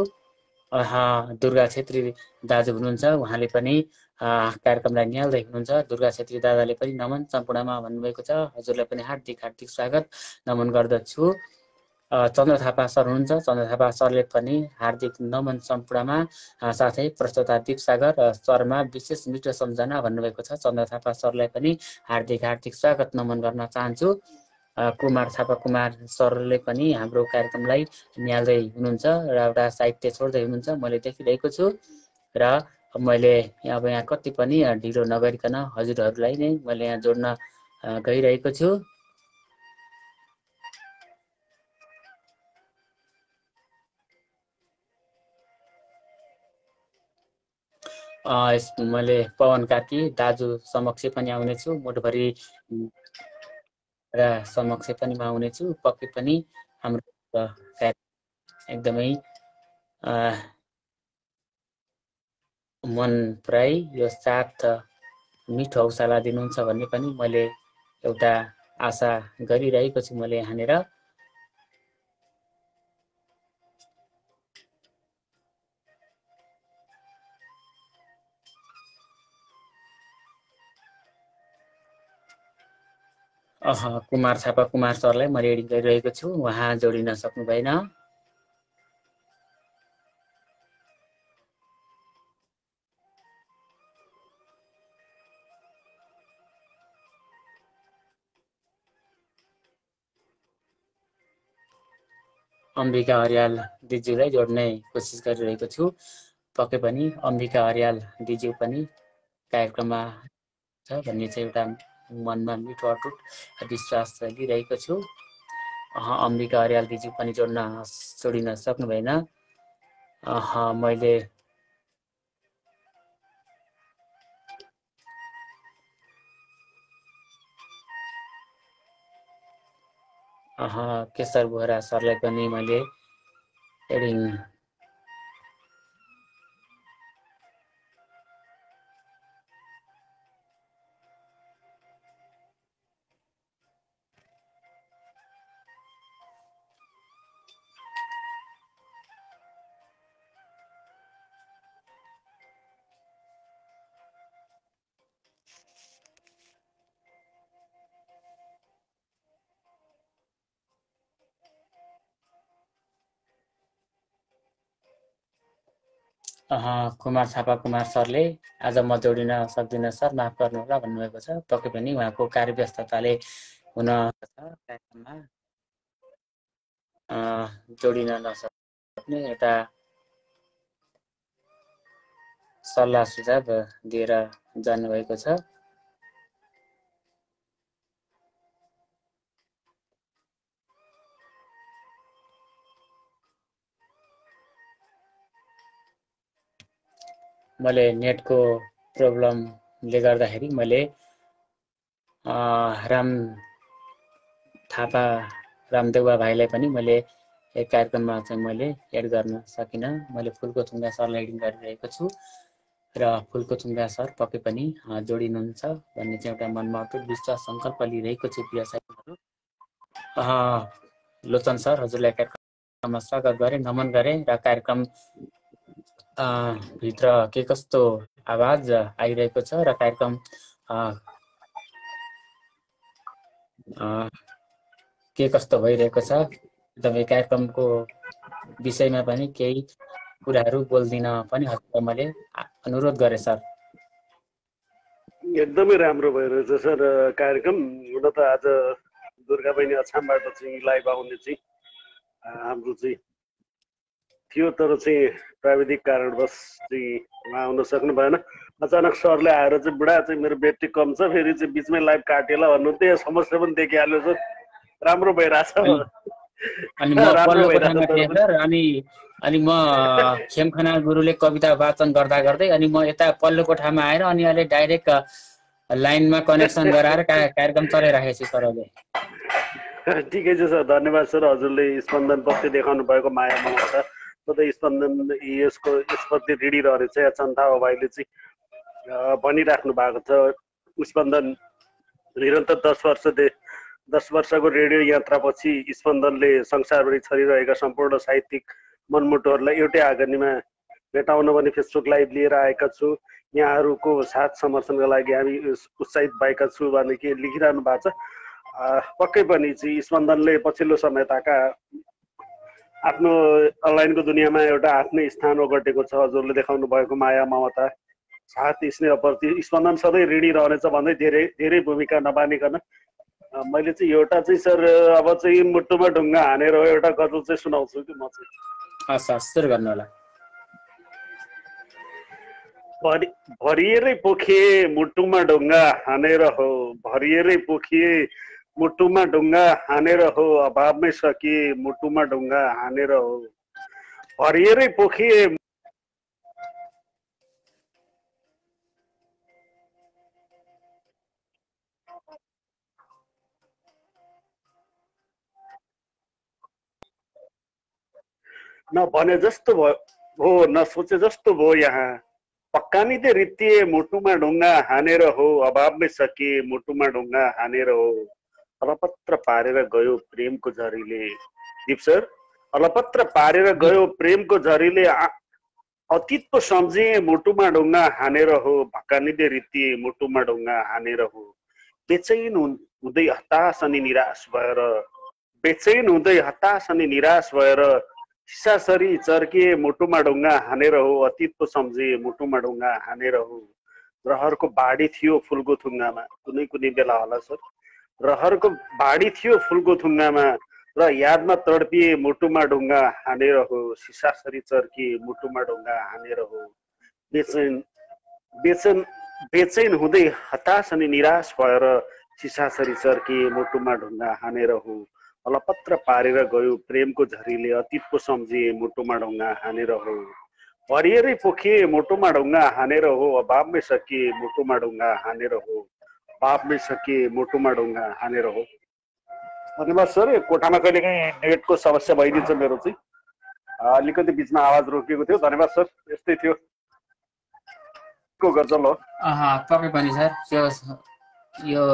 दुर्गा छेत्री दाजु हुनुहुन्छ, उहाँले पनि कार्यक्रमलाई निहाल्दै हुनुहुन्छ। दुर्गा छेत्री दादाले पनि नमन सम्पूर्णमा भन्नुभएको छ, हजुरलाई पनि हार्दिक हार्दिक स्वागत नमन गर्दछु। चन्द्र थापा सर हुनुहुन्छ, चन्द्र थापा सरले पनि हार्दिक नमन सम्पूर्णमा, साथै प्रस्तुता दीप सागर सरमा विशेष मिठो सम्झना भन्नुभएको छ। चन्द्र थापा सरलाई पनि हार्दिक हार्दिक स्वागत नमन गर्न चाहन्छु। कुमार थापा कुमार सरले पनि हाम्रो कार्यक्रमलाई निहाल्दै हुनुहुन्छ र एउटा साहित्य छोड्दै हुनुहुन्छ, मैले देखिरहेको छु। र मैले अब यहाँ कति पनि ढिलो नगरिकन हजुरहरूलाई नै मैले यहाँ जोड्न गइरहेको छु। मैले पवन कार्की दाजु समक्ष पनि आउनेछु, मुठभरि र समक्ष पनि म आउनेछु। पक्कै पनि हाम्रो एकदमै मन पराई यो साथ मिठो हौसला दिनुहुन्छ भन्ने पनि मैले एउटा आशा गरिरहेको छु मैले यहाँनिर। कुमार थापा कुमार सरलाई म रेडी गरिरहेको छु, उहाँ जोडिन सक्नु भएन। अम्बिका हरियाल दिज्यूलाई जोड्ने कोसिस गरिरहेको छु। पक्कै पनि अम्बिका हरियाल दिज्यू पनि कार्यक्रममा छ भन्ने चाहिँ एउटा मनमा मिठो अटुट विश्वास लिइरहेको छु। अम्बिका हरियाल दिज्यू पनि जोडिन सक्नु भएन। मैले केशर बोहरा सरलाई पनि मैले एडिङ कुमार थापा कुमार सरले आज म जोडिन सक्दिनँ सर, माफ गर्नुहोला भन्नुभएको छ। पक्कै पनि उहाँको कार्यव्यस्तताले हुन कार्यक्रममा जोडिन नसक्ने एउटा सल्लाह सुझाव दिएर जानुभएको छ। मैले नेटको प्रब्लमले गर्दाखेरि मैले राम थापा रामदेउवा भाइलाई पनि मैले एक कार्यक्रममा चाहिँ मैले एड गर्न सकिनँ। मैले फुलको थुङ्गा सरलाई एडिङ गरिरहेको छु र फुलको थुङ्गा सर पक्कै पनि जोडिनुहुन्छ भन्ने चाहिँ एउटा मनमा अटुट विश्वास सङ्कल्प लिइरहेको छु। प्रिय साथीहरू, लोचन सर हजुरलाई कार्यक्रममा स्वागत गरेँ, नमन गरेँ र कार्यक्रम भित्र के कस्तो आवाज आइरहेको छ र कार्यक्रम के कस्तो भइरहेको छ, तपाईँ कार्यक्रमको विषयमा पनि केही कुराहरू बोल्दिन पनि हजुरलाई मैले अनुरोध गरेँ सर। एकदमै राम्रो भइरहेछ सर कार्यक्रम। हुन त आज दुर्गा बहिनी अछामबाट चाहिँ लाइभ आउने चाहिँ हाम्रो चाहिँ थियो, तर चाहिँ प्राविधिक कारणवश चाहिँ उहाँ आउन सक्नु भएन। अचानक सरले आएर चाहिँ बुढा चाहिँ मेरो ब्याट्री कम छ, फेरि चाहिँ बिचमै लाइभ काटेला भन्नु, त्यही समस्या पनि देखिहाल्यो सर। राम्रो भइरहेछ। अनि म पल्लो कोठामा थिएँ सर, अनि म खेमखना गुरुले कविता वाचन गर्दा गर्दै अनि म यता पल्लो कोठामा आएर अनि अहिले डाइरेक्ट लाइनमा कनेक्सन गराएर कार्यक्रम चलाइराखेको छु सर अहिले। ठिकै छ सर, धन्यवाद सर। हजुरले स्पन्दन प्रति देखाउनु भएको माया ममता सधैँ स्पन्दन यसप्रति ऋणी रहेछ। चन्दा भाइले चाहिँ भनिराख्नु भएको छ, स्पन्दन निरन्तर 10 वर्षको रेडियो यात्रापछि स्पन्दनले संसारभरि छरिरहेका सम्पूर्ण साहित्यिक मनमुटुहरूलाई एउटै आँगनीमा भेटाउन भने फेसबुक लाइभ लिएर आएका छु। यहाँहरूको साथ समर्थनका लागि हामी उत्साहित भएका छु भने के लेखिरहनु भएको छ। पक्कै पनि चाहिँ स्पन्दनले पछिल्लो समयताका आफ्नो अनलाइनको दुनियाँमा एउटा आफ्नै स्थान ओगटेको छ। हजुरले देखाउनु भएको माया ममता साथ स्नेहप्रति स्पन्दन सधैँ ऋणी रहनेछ भन्दै धेरै भूमिका नबानिकन मैले चाहिँ एउटा चाहिँ सर अब चाहिँ मुटुमा ढुङ्गा हानेर एउटा गजल चाहिँ सुनाउँछु कि म चाहिँ। सुरु गर्नु होला। भरिएरै पोखिए मुटुमा ढुङ्गा हानेर हो, भरिएरै पोखिए मुटुमा ढुङ्गा हानेर हो, अभावमै सकिए मुटुमा ढुङ्गा हानेर हो, भरिएरै पोखिए न भने जस्तो हो न सोचे जस्तो भयो यहाँ, पक्कानी दे रित्तिए मुटुमा ढुङ्गा हानेर हो, अभावमै सकिए मुटुमा ढुङ्गा हानेर हो, अलपत्र पारेर गयो प्रेमको झरीले। दीप सर, अलपत्र पारेर गयो प्रेमको झरीले, अतीत पो सम्झिए मुटुमा ढुङ्गा हानेर हो, भक्कानी दे रित्तिए मुटुमा ढुङ्गा हानेर हो, बेचैन हुँदै हताश अनि निराश भएर, बेचैन हुँदै हताश अनि निराश भएर सिसासरी चर्किए मुटुमा ढुङ्गा हानेर हो, अतीत पो सम्झिए मुटुमा ढुङ्गा हानेर हो, रहरको बाढी थियो फुलको थुङ्गामा, कुनै बेला होला सर, रहरको बाढी थियो फुलको थुङ्गामा र यादमा तडपिए मुटुमा ढुङ्गा हानेर हो, सिसासरी चर्किए मुटुमा ढुङ्गा हानेर हो, बेचैन हुँदै हताश अनि निराश भएर सिसासरी चर्किए मुटुमा ढुङ्गा हानेर हो, अलपत्र पारेर गयो प्रेमको झरीले, अतीत पो सम्झिए मुटुमा ढुङ्गा हानेर हो, भरिएरै पोखिए मुटुमा ढुङ्गा हानेर हो, अभावमै सकिए मुटुमा ढुङ्गा हानेर हो, अभावमै सकिए मुटुमा ढुङ्गा हानेर हो। धन्यवाद सर। कोठामा कहिलेकाहीँ नेटको समस्या भइदिन्छ मेरो चाहिँ, अलिकति बिचमा आवाज रोकिएको थियो। धन्यवाद सर, यस्तै थियो को गजल हो। पक्कै पनि सर, यो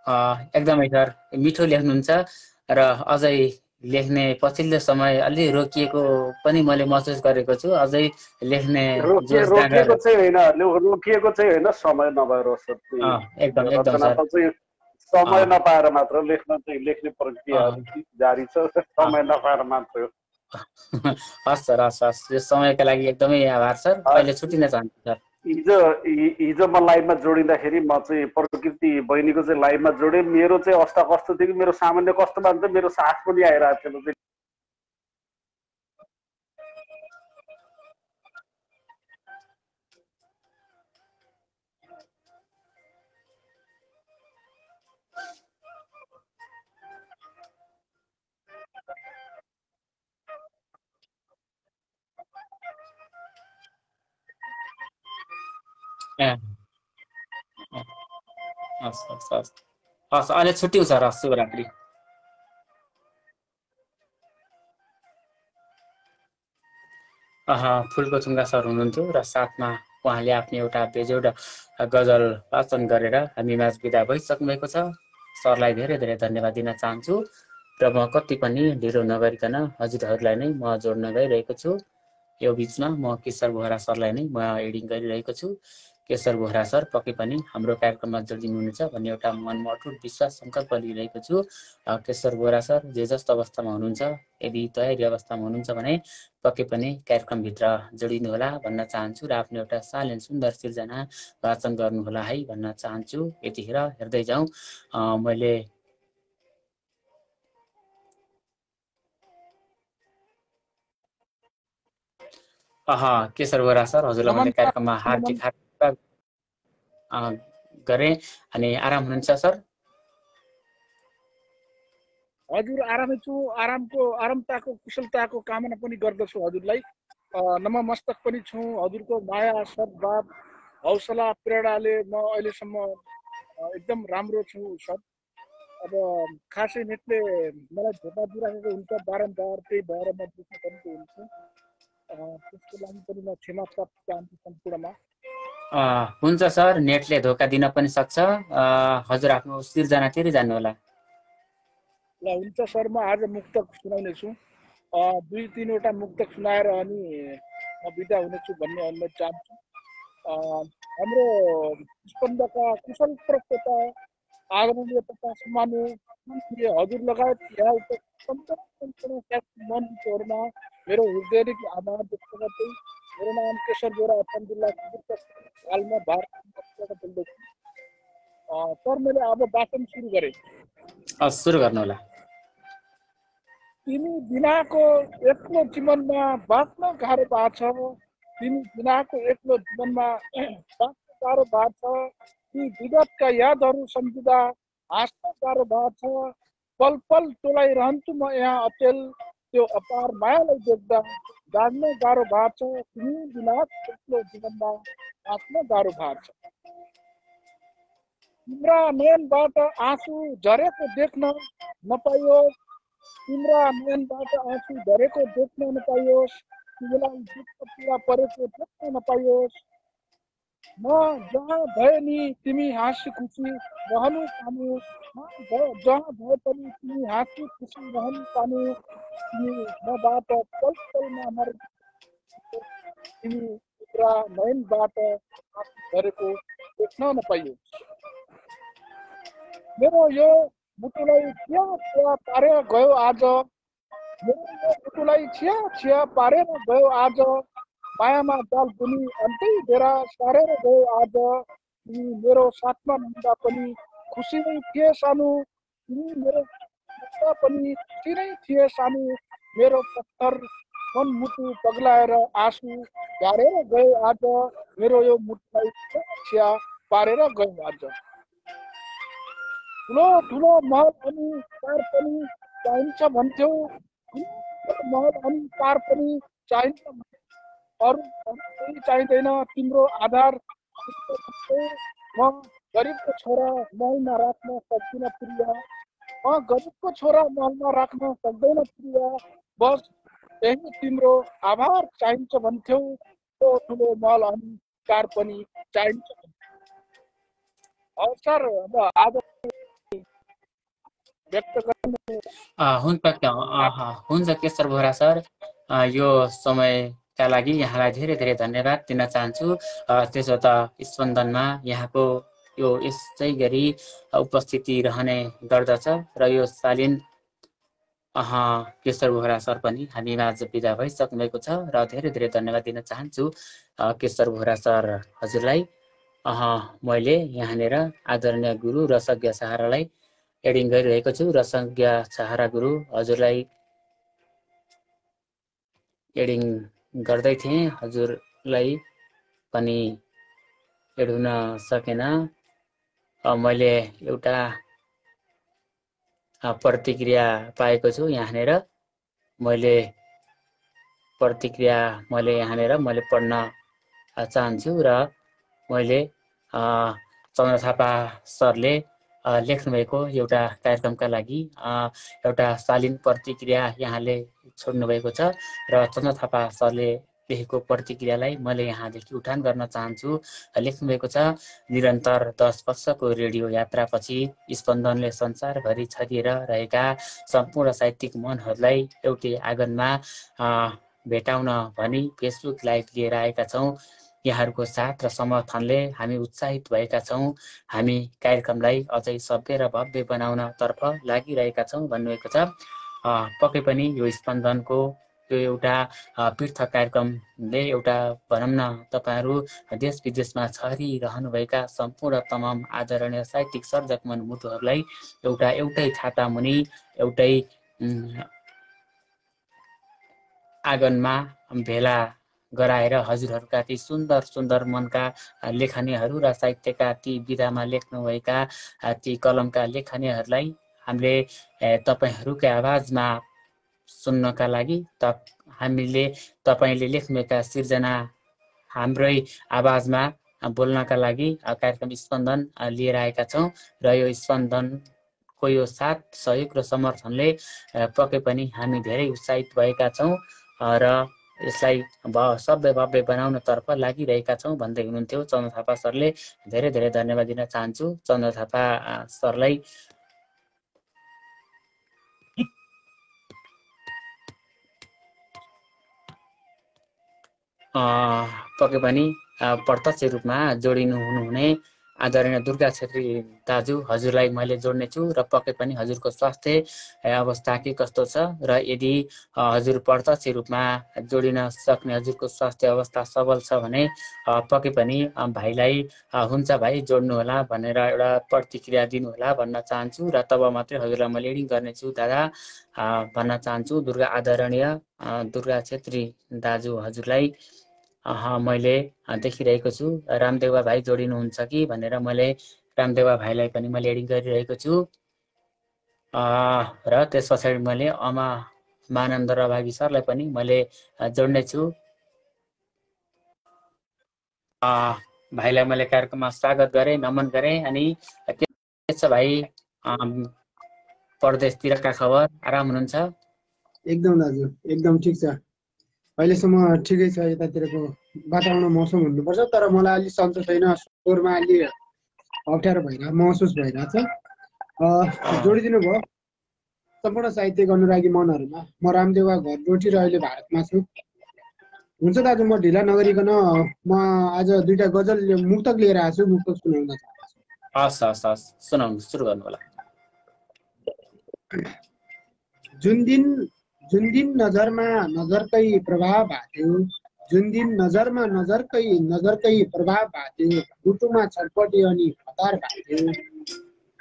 एकदमै सर मिठो लेख्नुहुन्छ र अझै लेख्ने पछिल्लो समय अलि रोकिएको पनि मैले महसुस गरेको छु। अझै लेख्ने रोकिएको चाहिँ होइन, समय नभएर एकदम सर, समय नपाएर मात्र लेख्ने प्रक्रिया जारी छ, समय नपाएर मात्र। हस् सर, हस् हस्, यो समयका लागि एकदमै आभार सर। अहिले छुट्टिन चाहन्छु सर। हिजो म लाइभमा जोडिँदाखेरि म चाहिँ प्रकृति बहिनीको चाहिँ लाइभमा जोडेँ। मेरो चाहिँ अवस्था कस्तो थियो कि मेरो सामान्य कस्तोमा चाहिँ मेरो सास पनि आइरहेको थियो। हस् हस् हस् हस्, अहिले छुट्यौँ सर। हस्, शुभरात्रि। फुलको चुङ्गा सर हुनुहुन्थ्यो र साथमा उहाँले आफ्नो एउटा बेजोड गजल वाचन गरेर हामी माझ बिदा भइसक्नु भएको छ। सरलाई धेरै धेरै धन्यवाद दिन चाहन्छु र म कति पनि ढिलो नगरिकन हजुरहरूलाई नै म जोड्न गइरहेको छु। यो बिचमा म केशर बोहरा सरलाई नै म एडिङ गरिरहेको छु। केशर बोहरा सर पक्कै पनि हाम्रो कार्यक्रममा जोडिनुहुन्छ भन्ने एउटा मनमा अटुट विश्वास सङ्कल्प लिइरहेको छु। केशर बोहरा सर जे जस्तो अवस्थामा हुनुहुन्छ, यदि तयारी अवस्थामा हुनुहुन्छ भने पक्कै पनि कार्यक्रमभित्र जोडिनुहोला भन्न चाहन्छु र आफ्नो एउटा शालीन सुन्दर सिर्जना वाचन गर्नुहोला है भन्न चाहन्छु। यतिखेर हेर्दै जाउँ। मैले केशर बोहरा सर, हजुरलाई मैले कार्यक्रममा हार्दिक गरेँ। अनि आराम हुनुहुन्छ सर? हजुर आरामै छु। आरामताको कुशलताको कामना पनि गर्दछु हजुरलाई। नमस्तक पनि छु। हजुरको माया, सद्भाव, हौसला, प्रेरणाले म अहिलेसम्म एकदम राम्रो छु सर। अब खासै नेटले मलाई धोका दिइराखेको हुन्छ बारम्बार, त्यही भएर म दुःख पनि हुन्छु। त्यसको लागि पनि म क्षमा प्राप्त चाहन्छु सम्पूर्णमा। हुन्छ सर, नेटले धोका दिन पनि सक्छ। हजुर आफ्नो सिर्जनातिर जानु होला। ल हुन्छ सर, म आज मुक्तक सुनाउने छु। 2-3वटा मुक्तक सुनाएर अनि म बिदा हुनेछु भन्ने अनुरोध चाहन्छु। हाम्रो स्पन्दका कुशल प्रवक्ता आदरणीय तथा सम्माननीय हजुर लगायत यहाँ उपस्थित मन्त्रीहरूमा मेरो हृदयदेखि आभार व्यक्त गर्दै मेरो नाम केशर बोहरा अछाम जिल्ला हालमा भारतबाट बोल्दैछु। सर मैले अब वाचन सुरु गरेँ। सुरु गर्नुहोला। तिमी बिनाको एक्लो जीवनमा बाँच्न गाह्रो भएको छ। तिमी बिनाको एक्लो जीवनमा बाँच्न गाह्रो भएको छ। ती विगतका यादहरू सम्झिँदा हाँस्न गाह्रो भएको छ। पल पल टोलाइरहन्छु म यहाँ अचेल, त्यो अपार मायालाई देख्दा जाग्न गाह्रो भएको छ। तिमी बिनाको एक्लो जीवनमा बाँच्न गाह्रो भएको छ। तिम्रा नयनबाट आँसु झरेको देख्न नपाइयोस्। तिम्रा नयनबाट आँसु झरेको देख्न नपाइयोस्। तिमीलाई दुःख पीडा परेको देख्न नपाइयोस्। म जहाँ भए नि तिमी हाँसी खुसी रहनु पानु। जहाँ भए पनि तिमी हाँसी खुसी रहनु पानु। तिमी मबाट पल पलमा मर। तिमी तिम्रा नयनबाट आँसु झरेको देख्न नपाइयोस्। मेरो यो मुटुलाई छिया छिया पारेर गयो आज। मेरो यो मुटुलाई छिया छिया पारेर गयो आज। मायामा जाल बुनी अन्तै बेरा सारेर गयो आज। तिमी मेरो साथमा नहुँदा पनि खुसी नै थिए सानो। तिमी मेरो साथमा पनि खुसी नै थिए सानो। मेरो पत्थर मन मुटु पग्लाएर आँसु गाडेर गयो आज। मेरो यो मुटुलाई छिया छिया पारेर गयो आज। ठुलो ठुलो महल अनि कार पनि चाहिन्छ भन्थ्यौ। महल अनि कार पनि चाहिन्छ। अरू केही चाहिँदैन तिम्रो आधार। म गरिबको छोरा महलमा राख्न सक्दिनँ प्रिय। म गरिबको छोरा महलमा राख्न सक्दैन प्रिय। बस यही तिम्रो आभार चाहिन्छ भन्थ्यौ। ठुलो ठुलो महल अनि कार पनि चाहिन्छ। सर अब आज हुन्छ केशर बोहरा सर, यो समयका लागि यहाँलाई धेरै धेरै धन्यवाद दिन चाहन्छु। त्यसो त स्पन्दनमा यहाँको यो यसै गरी उपस्थिति रहने गर्दछ र यो शालीन केशर बोहरा सर पनि हामीमा आज बिदा भइसक्नु भएको छ र धेरै धेरै धन्यवाद दिन चाहन्छु केशर बोहरा सर हजुरलाई। मैले यहाँनिर आदरणीय गुरु रसज्ञ सहारालाई एडिङ गरिरहेको छु। रसज्ञ सहारा गुरु हजुरलाई एडिङ गर्दै थिएँ, हजुरलाई पनि एड हुन सकेन। मैले एउटा प्रतिक्रिया पाएको छु यहाँनिर। मैले प्रतिक्रिया मैले पढ्न चाहन्छु र मैले चन्द्र थापा सरले लेख्नुभएको एउटा कार्यक्रमका लागि एउटा शालीन प्रतिक्रिया यहाँले छोड्नुभएको छ र चन्द्र थापा सरले लेखेको प्रतिक्रियालाई मैले यहाँदेखि उठान गर्न चाहन्छु। लेख्नुभएको छ, निरन्तर 10 वर्षको रेडियो यात्रापछि स्पन्दनले संसारभरि छरिएर रहेका सम्पूर्ण साहित्यिक मनहरूलाई एउटै आँगनमा भेटाउन भनी फेसबुक लाइभ लिएर आएका छौँ। यहाँहरूको साथ र समर्थनले हामी उत्साहित भएका छौँ। हामी कार्यक्रमलाई अझै सभ्य र भव्य बनाउन तर्फ लागिरहेका छौँ भन्नुभएको छ। पक्कै पनि यो स्पन्दनको यो एउटा तीर्थ कार्यक्रमले एउटा भनौँ न तपाईँहरू देश विदेशमा छरिरहनुभएका सम्पूर्ण तमाम आदरणीय साहित्यिक सर्जक मनमुटुहरूलाई एउटै छाता मुनि एउटै आँगनमा भेला गराएर हजुरहरूका ती सुन्दर सुन्दर मनका लेखनीहरू र साहित्यका ती विधामा लेख्नुभएका ती कलमका लेखनीहरूलाई हामीले तपाईँहरूकै आवाजमा सुन्नका लागि हामीले तपाईँले लेख्नुभएका सिर्जना हाम्रै आवाजमा बोल्नका लागि कार्यक्रम स्पन्दन लिएर आएका छौँ र यो स्पन्दनको यो साथ सहयोग र समर्थनले पक्कै पनि हामी धेरै उत्साहित भएका छौँ र यसलाई सभ्य भव्य बनाउन तर्फ लागिरहेका छौँ भन्दै हुनुहुन्थ्यो चन्द्र थापा सरले। धेरै धेरै धन्यवाद दिन चाहन्छु चन्द्र थापा सरलाई। पक्कै पनि प्रत्यक्ष रूपमा जोडिनु हुनुहुने आदरणीय दुर्गा छेत्री दाजु हजुरलाई मैले जोड्नेछु र पक्कै पनि हजुरको स्वास्थ्य अवस्था के कस्तो छ र यदि हजुर प्रत्यक्ष रूपमा जोडिन सक्ने हजुरको स्वास्थ्य अवस्था सबल छ भने पक्कै पनि भाइलाई हुन्छ भाइ जोड्नुहोला भनेर एउटा प्रतिक्रिया दिनुहोला भन्न चाहन्छु र तब मात्रै हजुरलाई मैले एडिङ गर्नेछु दादा भन्न चाहन्छु। आदरणीय दुर्गा छेत्री दाजु हजुरलाई मैले देखिरहेको छु। रामदेवा भाइ जोडिनुहुन्छ कि भनेर मैले रामदेवा भाइलाई पनि मैले एडिङ गरिरहेको छु र त्यस पछाडि मैले अमा मानन्द रभागी सरलाई पनि मैले जोड्ने छु। भाइलाई मैले कार्यक्रममा स्वागत गरेँ, नमन गरेँ। अनि के छ भाइ, परदेशतिरका खबर आराम हुनुहुन्छ? एकदम दाजु, एकदम ठिक छ। अहिलेसम्म ठिकै छ। यतातिरको वातावरण मौसम हुनुपर्छ तर मलाई अलि सन्चो छैन, स्वरमा अलि अप्ठ्यारो महसुस भइरहेछ। जोडिदिनु भयो सम्पूर्ण साहित्यिक अनुरागी मनहरूमा। म रामदेवा घर रोटी र अहिले भारतमा छु। हुन्छ दाजु, म ढिला नगरिकन म आज दुईटा गजल मुक्तक लिएर आएको छु, मुक्तक सुनाउन चाहन्छु। हस् हस् हस्, सुनाउनु सुरु गर्नु होला। जुन दिन नजरमा नजरकै प्रभाव भाथ्यो, जुन दिन नजरमा नजरकै प्रभाव भाथ्यो, मुटुमा छटपटी अनि हतार भाथ्यो,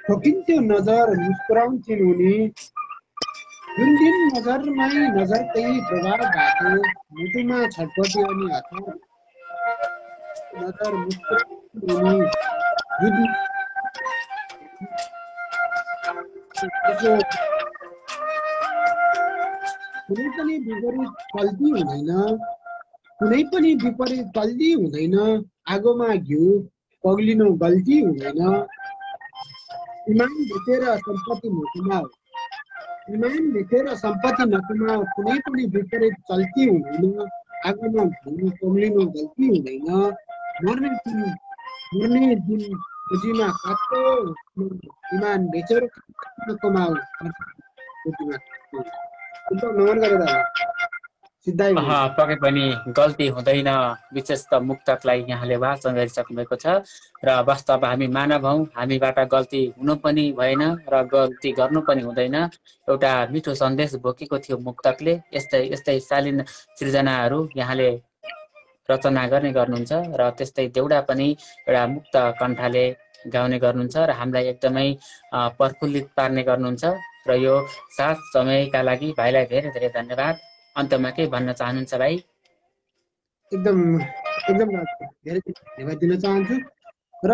ठोकिन्थ्यो नजर मुस्कुराउँथिन् उनी। जुन दिन नजरमै नजरकै प्रभाव भाथ्यो, मुटुमा छटपटी अनि हतार नजर मुस्कुराउँथिन् उनी। कुनै पनि विपरीत चल्ती हुँदैन, आगोमा घिउ पग्लिनु गल्ती हुँदैन। इमान बेचेर सम्पत्ति नकमाओ, कुनै पनि विपरीत चल्ती हुँदैन, आगोमा घिउ पग्लिनु गल्ती हुँदैन। मर्ने दिन खोजीमा काट्यो, इमान बेचेर नकमाओ। नमन गरेँ दाजु। सिधाइ हुँदैन। पक्कै पनि गल्ती हुँदैन, विशेष त मुक्तकलाई यहाँले वाचन गरिसक्नु भएको छ र वास्तव हामी मानव हौँ, हामीबाट गल्ती हुनु पनि भएन र गल्ती गर्नु पनि हुँदैन। एउटा मिठो सन्देश बोकेको थियो मुक्तकले। यस्तै यस्तै शालीन सृजनाहरू यहाँले रचना गर्ने गर्नुहुन्छ र त्यस्तै देउडा पनि एउटा मुक्त कण्ठले गाउने गर्नुहुन्छ र हामीलाई एकदमै प्रफुल्लित पार्ने गर्नुहुन्छ र यो साथ समयका लागि भाइलाई धेरै धेरै धन्यवाद। अन्तमा के भन्न चाहनुहुन्छ भाइ? एकदम एकदम धेरै धन्यवाद दिन चाहन्छु र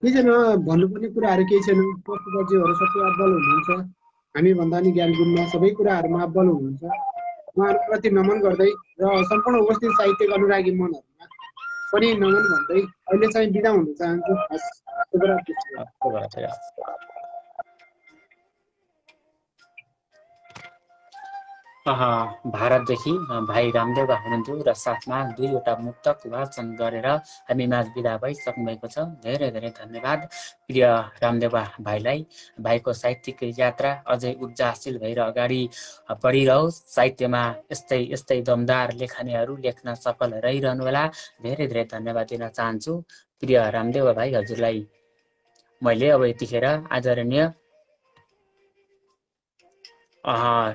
केही छैन, भन्नुपर्ने कुराहरू केही छैन। पशुपक्षीहरू सबै अब्बल हुनुहुन्छ, हामीभन्दा नि ज्ञान गुणमा सबै कुराहरूमा अब्बल हुनुहुन्छ। उहाँहरूप्रति नमन गर्दै र सम्पूर्ण उपस्थित साहित्यिक अनुरागी मनहरूमा पनि नमन भन्दै अहिले चाहिँ बिदा हुन चाहन्छु। शुभरात्रि। भारतदेखि भाइ रामदेव हुनुहुन्थ्यो र साथमा 2वटा मुक्तक वाचन गरेर हामी माझ बिदा भइसक्नु भएको छ। धेरै धेरै धन्यवाद प्रिय रामदेव भाइलाई। भाइको साहित्यिक यात्रा अझै ऊर्जाशील भएर अगाडि बढिरहोस्। साहित्यमा यस्तै यस्तै दमदार लेखनीहरू लेख्न सफल रहिरहनु होला। धेरै धेरै धन्यवाद दिन चाहन्छु प्रिय रामदेव भाइ हजुरलाई। मैले अब यतिखेर आदरणीय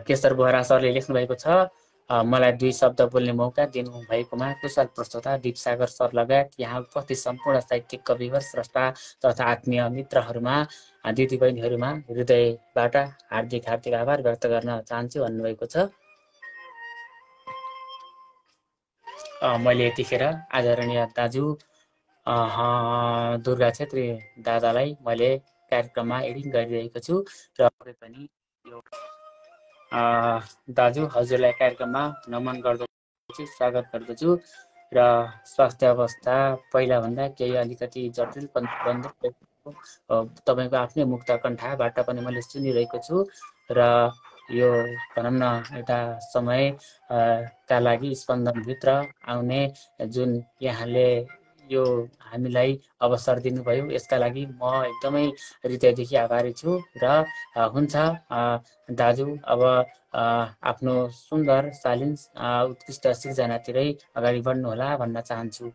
केशर बोहरा सरले लेख्नु भएको छ, मलाई 2 शब्द बोल्ने मौका दिनुभएकोमा कुशल प्रस्तोता दीपसागर सर लगायत यहाँ उपस्थित सम्पूर्ण साहित्यिक कविवर स्रष्टा तथा आत्मीय मित्रहरूमा दिदीबहिनीहरूमा हृदयबाट हार्दिक हार्दिक आभार व्यक्त गर्न चाहन्छु भन्नुभएको छ। मैले यतिखेर आदरणीय दाजु दुर्गा छेत्री दादालाई मैले कार्यक्रममा एडिङ गरिरहेको छु र पनि यो दाजु हजुरलाई कार्यक्रममा नमन गर्दछु, स्वागत गर्दछु र स्वास्थ्य अवस्था पहिलाभन्दा केही अलिकति जटिल बन्दै तपाईँको आफ्नै मुक्त कण्ठबाट पनि मैले सुनिरहेको छु र यो भनौँ न एउटा समयका लागि स्पन्दनभित्र आउने जुन यहाँले यो हामीलाई अवसर दिनुभयो यसका लागि म एकदमै हृदयदेखि आभारी छु र हुन्छ दाजु अब आफ्नो सुन्दर शालीन उत्कृष्ट सृजनातिरै अगाडि बढ्नुहोला भन्न चाहन्छु।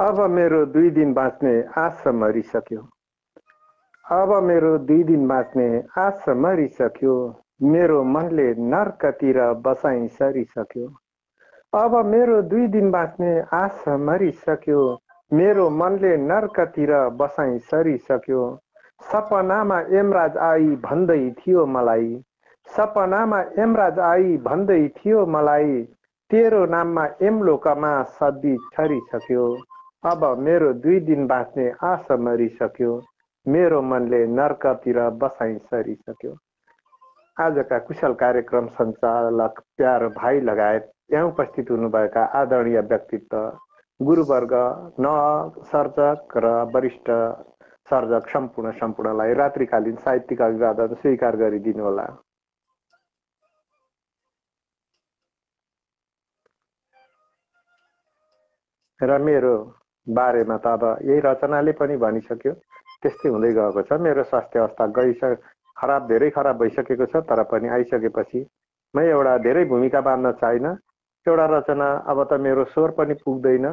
अब मेरो 2 दिन बाँच्ने आश मरिसक्यो। अब मेरो 2 दिन बाँच्ने आश मरिसक्यो। मेरो मनले नर्कतिर बसाइ सरिसक्यो। अब मेरो 2 दिन बाँच्ने आश मरिसक्यो। मेरो मनले नर्कतिर बसाइ सरिसक्यो। सपनामा यमराज आई भन्दै थियो मलाई, सपनामा यमराज आई भन्दै थियो मलाई, तेरो नाममा यमलोकमा सद्दी छरिसक्यो। अब मेरो 2 दिन बाँच्ने आश मरिसक्यो। मेरो मनले नर्कतिर बसाइ सरिसक्यो। आजका कुशल कार्यक्रम सञ्चालक प्यारो भाइ लगायत यहाँ उपस्थित हुनुभएका आदरणीय व्यक्तित्व, गुरुवर्ग, सर्जक र वरिष्ठ सर्जक सम्पूर्णलाई रात्रिकालीन साहित्यिक अभिवादन स्वीकार गरिदिनुहोला। र मेरो बारेमा त अब यही रचनाले पनि भनिसक्यो, त्यस्तै हुँदै गएको छ। मेरो स्वास्थ्य अवस्था धेरै खराब भइसकेको छ, तर पनि आइसकेपछि म एउटा धेरै भूमिका बाँध्न चाहिन। एउटा रचना अब त मेरो स्वर पनि पुग्दैन,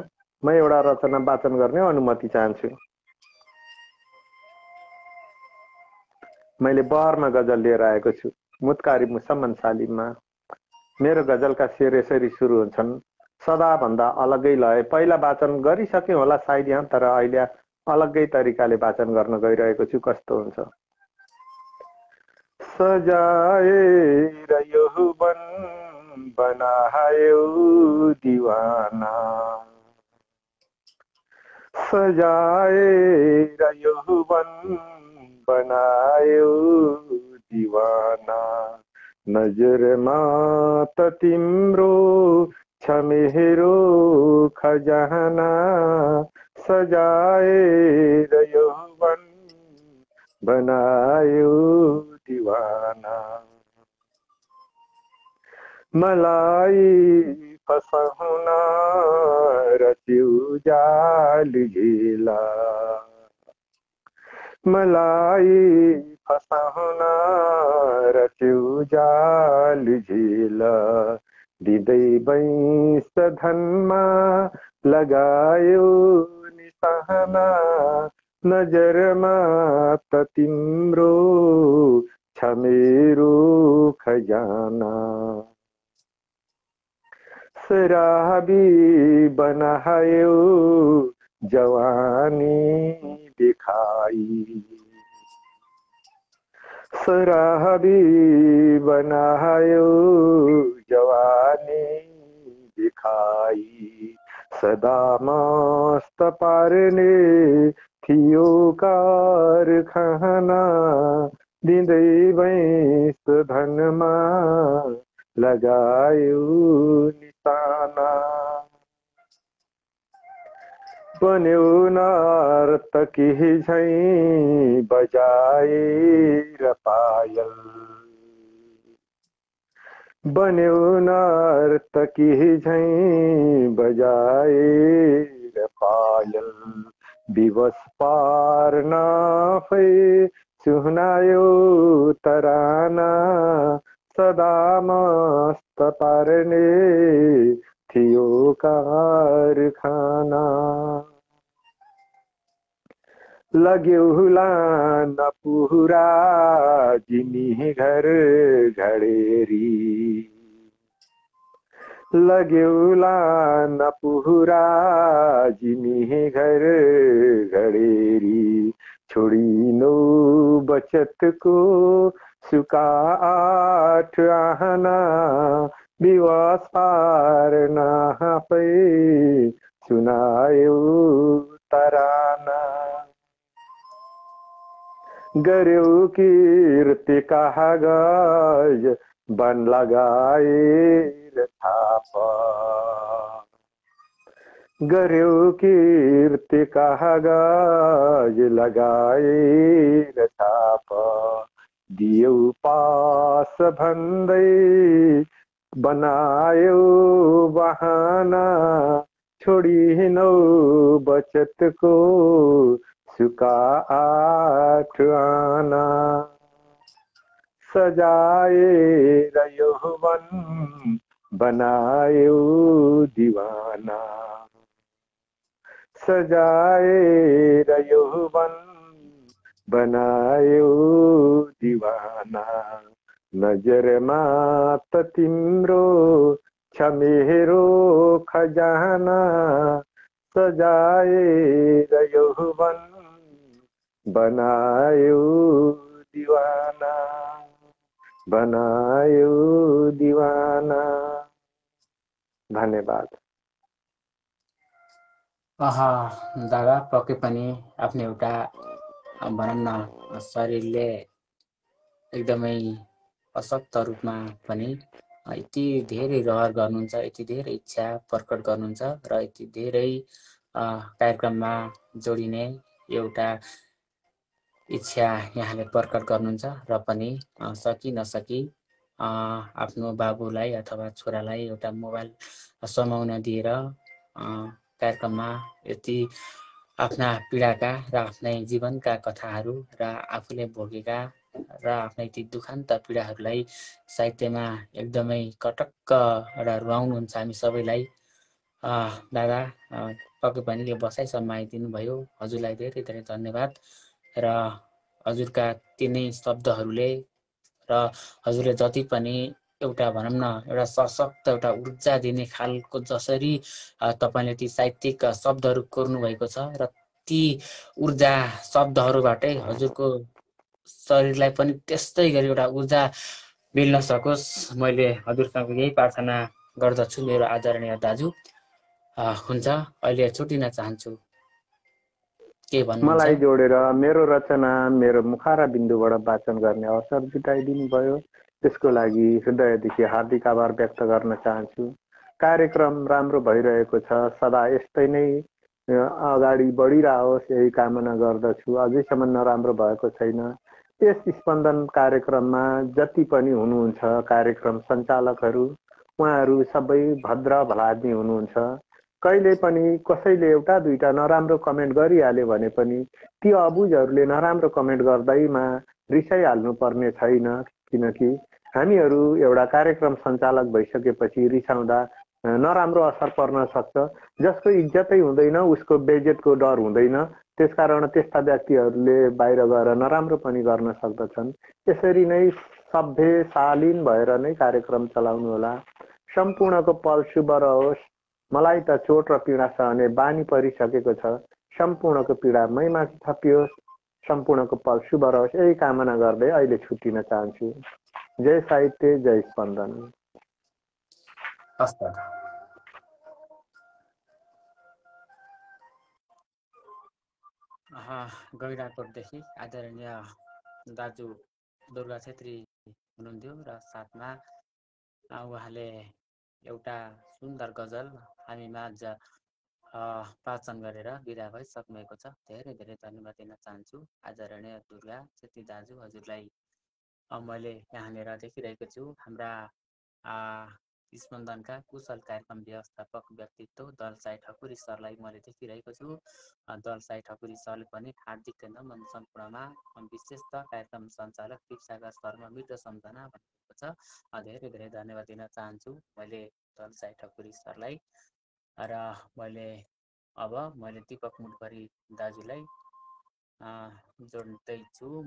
म एउटा रचना वाचन गर्ने अनुमति चाहन्छु। मैले बहरमा गजल लिएर आएको छु, मुत्कारी मुसम्मन सालिममा। मेरो गजलका शेर यसरी सुरु हुन्छन्, सदाभन्दा अलग्गै लय। पहिला वाचन गरिसकेँ होला सायद यहाँ, तर अहिले अलग्गै तरिकाले वाचन गर्न गइरहेको छु। कस्तो हुन्छ? सजाएर यौवन बनायो दीवाना, सजाएर यौवन बनायो दीवाना, नजरमा त तिम्रो छ मेरो खजाना, सजाएर यौवन बनायो दीवाना। मलाई फसाउन रच्यौ जाल झिला, मलाई फसाउन रच्यौ जाल झिल दिँदै बैंस धनमा लगायो निशाना नजरमा त तिम्रो छ मेरो खजाना शराबी बनायो जवानी दिखाई शराबी बनायो जवानी दिखाई सदा मस्त पार्ने थियो कारखाना दिँदै बैंस धनमा लगायो निशाना बन्यो नर्तकी झैं बजाएर पायल बन्यो नर्तकी झैं बजाएर पायल विवश पार्न फै सुनायो तराना सदा मस्त पार्ने थियो कारखाना लग्यो लान पुरा जिनी घर घडेरी लग्यो लान पुरा जिनी घर घडेरी छोडिनो बचतको सुका आठ आना विवश पार्न पै सुनायो तराना गर्यो कीर्ति कागज बन लगाएर थाप गर्यो कीर्ति कागज लगाएर थाप दियो पास भन्दै बनायो बहाना छोडिनौ बचतको सुका आठ आना सजाएर यौवन बनायो दीवाना सजाएर यौवन बनायो दीवाना नजरमा त तिम्रो छ मेरो खजाना सजाएर यौवन बनायो दीवाना बनायो दीवाना। धन्यवाद। दादा पक्कै पनि आफ्नो एउटा भनौँ न शरीरले एकदमै अशक्त रूपमा पनि यति धेरै रहर गर्नुहुन्छ, यति धेरै इच्छा प्रकट गर्नुहुन्छ र यति धेरै कार्यक्रममा जोडिने एउटा इच्छा यहाँले प्रकट गर्नुहुन्छ र पनि सकी नसकी आफ्नो बाबुलाई अथवा छोरालाई एउटा मोबाइल समाउन दिएर कार्यक्रममा यति आफ्ना पीडाका र आफ्नै जीवनका कथाहरू र आफूले भोगेका र आफ्नै ती दुखान्त पीडाहरूलाई साहित्यमा एकदमै कटक्क एउटा रुवाउनुहुन्छ हामी सबैलाई। दादा पक्कै पनि यो बसाइसम्म आइदिनु भयो, हजुरलाई धेरै धेरै धन्यवाद। र हजुरका तिनै शब्दहरूले र हजुरले जति पनि एउटा भनौँ न एउटा सशक्त एउटा ऊर्जा दिने खालको जसरी तपाईँले ती साहित्यिक शब्दहरू कोर्नु भएको छ र ती ऊर्जा शब्दहरूबाटै हजुरको शरीरलाई पनि त्यस्तै गरी एउटा ऊर्जा मिल्न सकोस्, मैले हजुरसँग यही प्रार्थना गर्दछु मेरो आदरणीय दाजु। हुन्छ, अहिले छुटिन चाहन्छु। के भन्नुहुन्छ? मलाई जोडेर मेरो रचना मेरो मुखारा बिन्दुबाट वाचन गर्ने अवसर जुटाइदिनु भयो, त्यसको लागि हृदयदेखि हार्दिक आभार व्यक्त गर्न चाहन्छु। कार्यक्रम राम्रो भइरहेको छ, सदा यस्तै नै अगाडि बढिरहोस् यही कामना गर्दछु। अझैसम्म नराम्रो भएको छैन। यस स्पन्दन कार्यक्रममा जति पनि हुनुहुन्छ कार्यक्रम सञ्चालकहरू, उहाँहरू सबै भद्र भलादमी हुनुहुन्छ। कहिले पनि कसैले एउटा दुईटा नराम्रो कमेन्ट गरिहाल्यो भने पनि ती अबुझहरूले नराम्रो कमेन्ट गर्दैमा रिसाइहाल्नु पर्ने छैन, किनकि हामीहरू एउटा कार्यक्रम सञ्चालक भइसकेपछि रिसाउँदा नराम्रो असर पर्न सक्छ। जसको इज्जतै हुँदैन उसको बेइज्जतको डर हुँदैन, त्यसकारण त्यस्ता व्यक्तिहरूले बाहिर गएर नराम्रो पनि गर्न सक्दछन्। यसरी नै सभ्य शालीन भएर नै कार्यक्रम चलाउनु होला। सम्पूर्णको पल शुभ रहोस्। मलाई त चोट र पीडा सहने बानी परिसकेको छ। सम्पूर्णको पीडा मैमाथि थपियोस्। सम्पूर्णको पल शुभ रहोस्। यही कामना गर्दै अहिले छुट्टिन चाहन्छु। जय साहित्य, जय स्पन्दन। हस्त गैराकोटदेखि आदरणीय दाजु दुर्गा छेत्री हुनुहुन्थ्यो र साथमा उहाँले एउटा सुन्दर गजल हामी माझ वाचन गरेर बिदा भइसक्नुभएको छ। धेरै धेरै धन्यवाद दिन चाहन्छु आदरणीय दुर्गा छेत्री दाजु हजुरलाई। मैले यहाँनिर देखिरहेको छु हाम्रा स्पन्दनका कुशल कार्यक्रम व्यवस्थापक व्यक्तित्व दलसाई ठकुरी सरलाई मैले देखिरहेको छु। दलसाई ठकुरी सरले पनि हार्दिक नमन सम्पूर्णमा विशेष त कार्यक्रम सञ्चालक दिपसागर शर्मा मिठो सम्झना भन्नुभएको छ। धेरै धेरै धन्यवाद दिन चाहन्छु मैले दलसाई ठकुरी सरलाई। र मैले दिपक मुडभरी दाजुलाई जोड्दैछु। म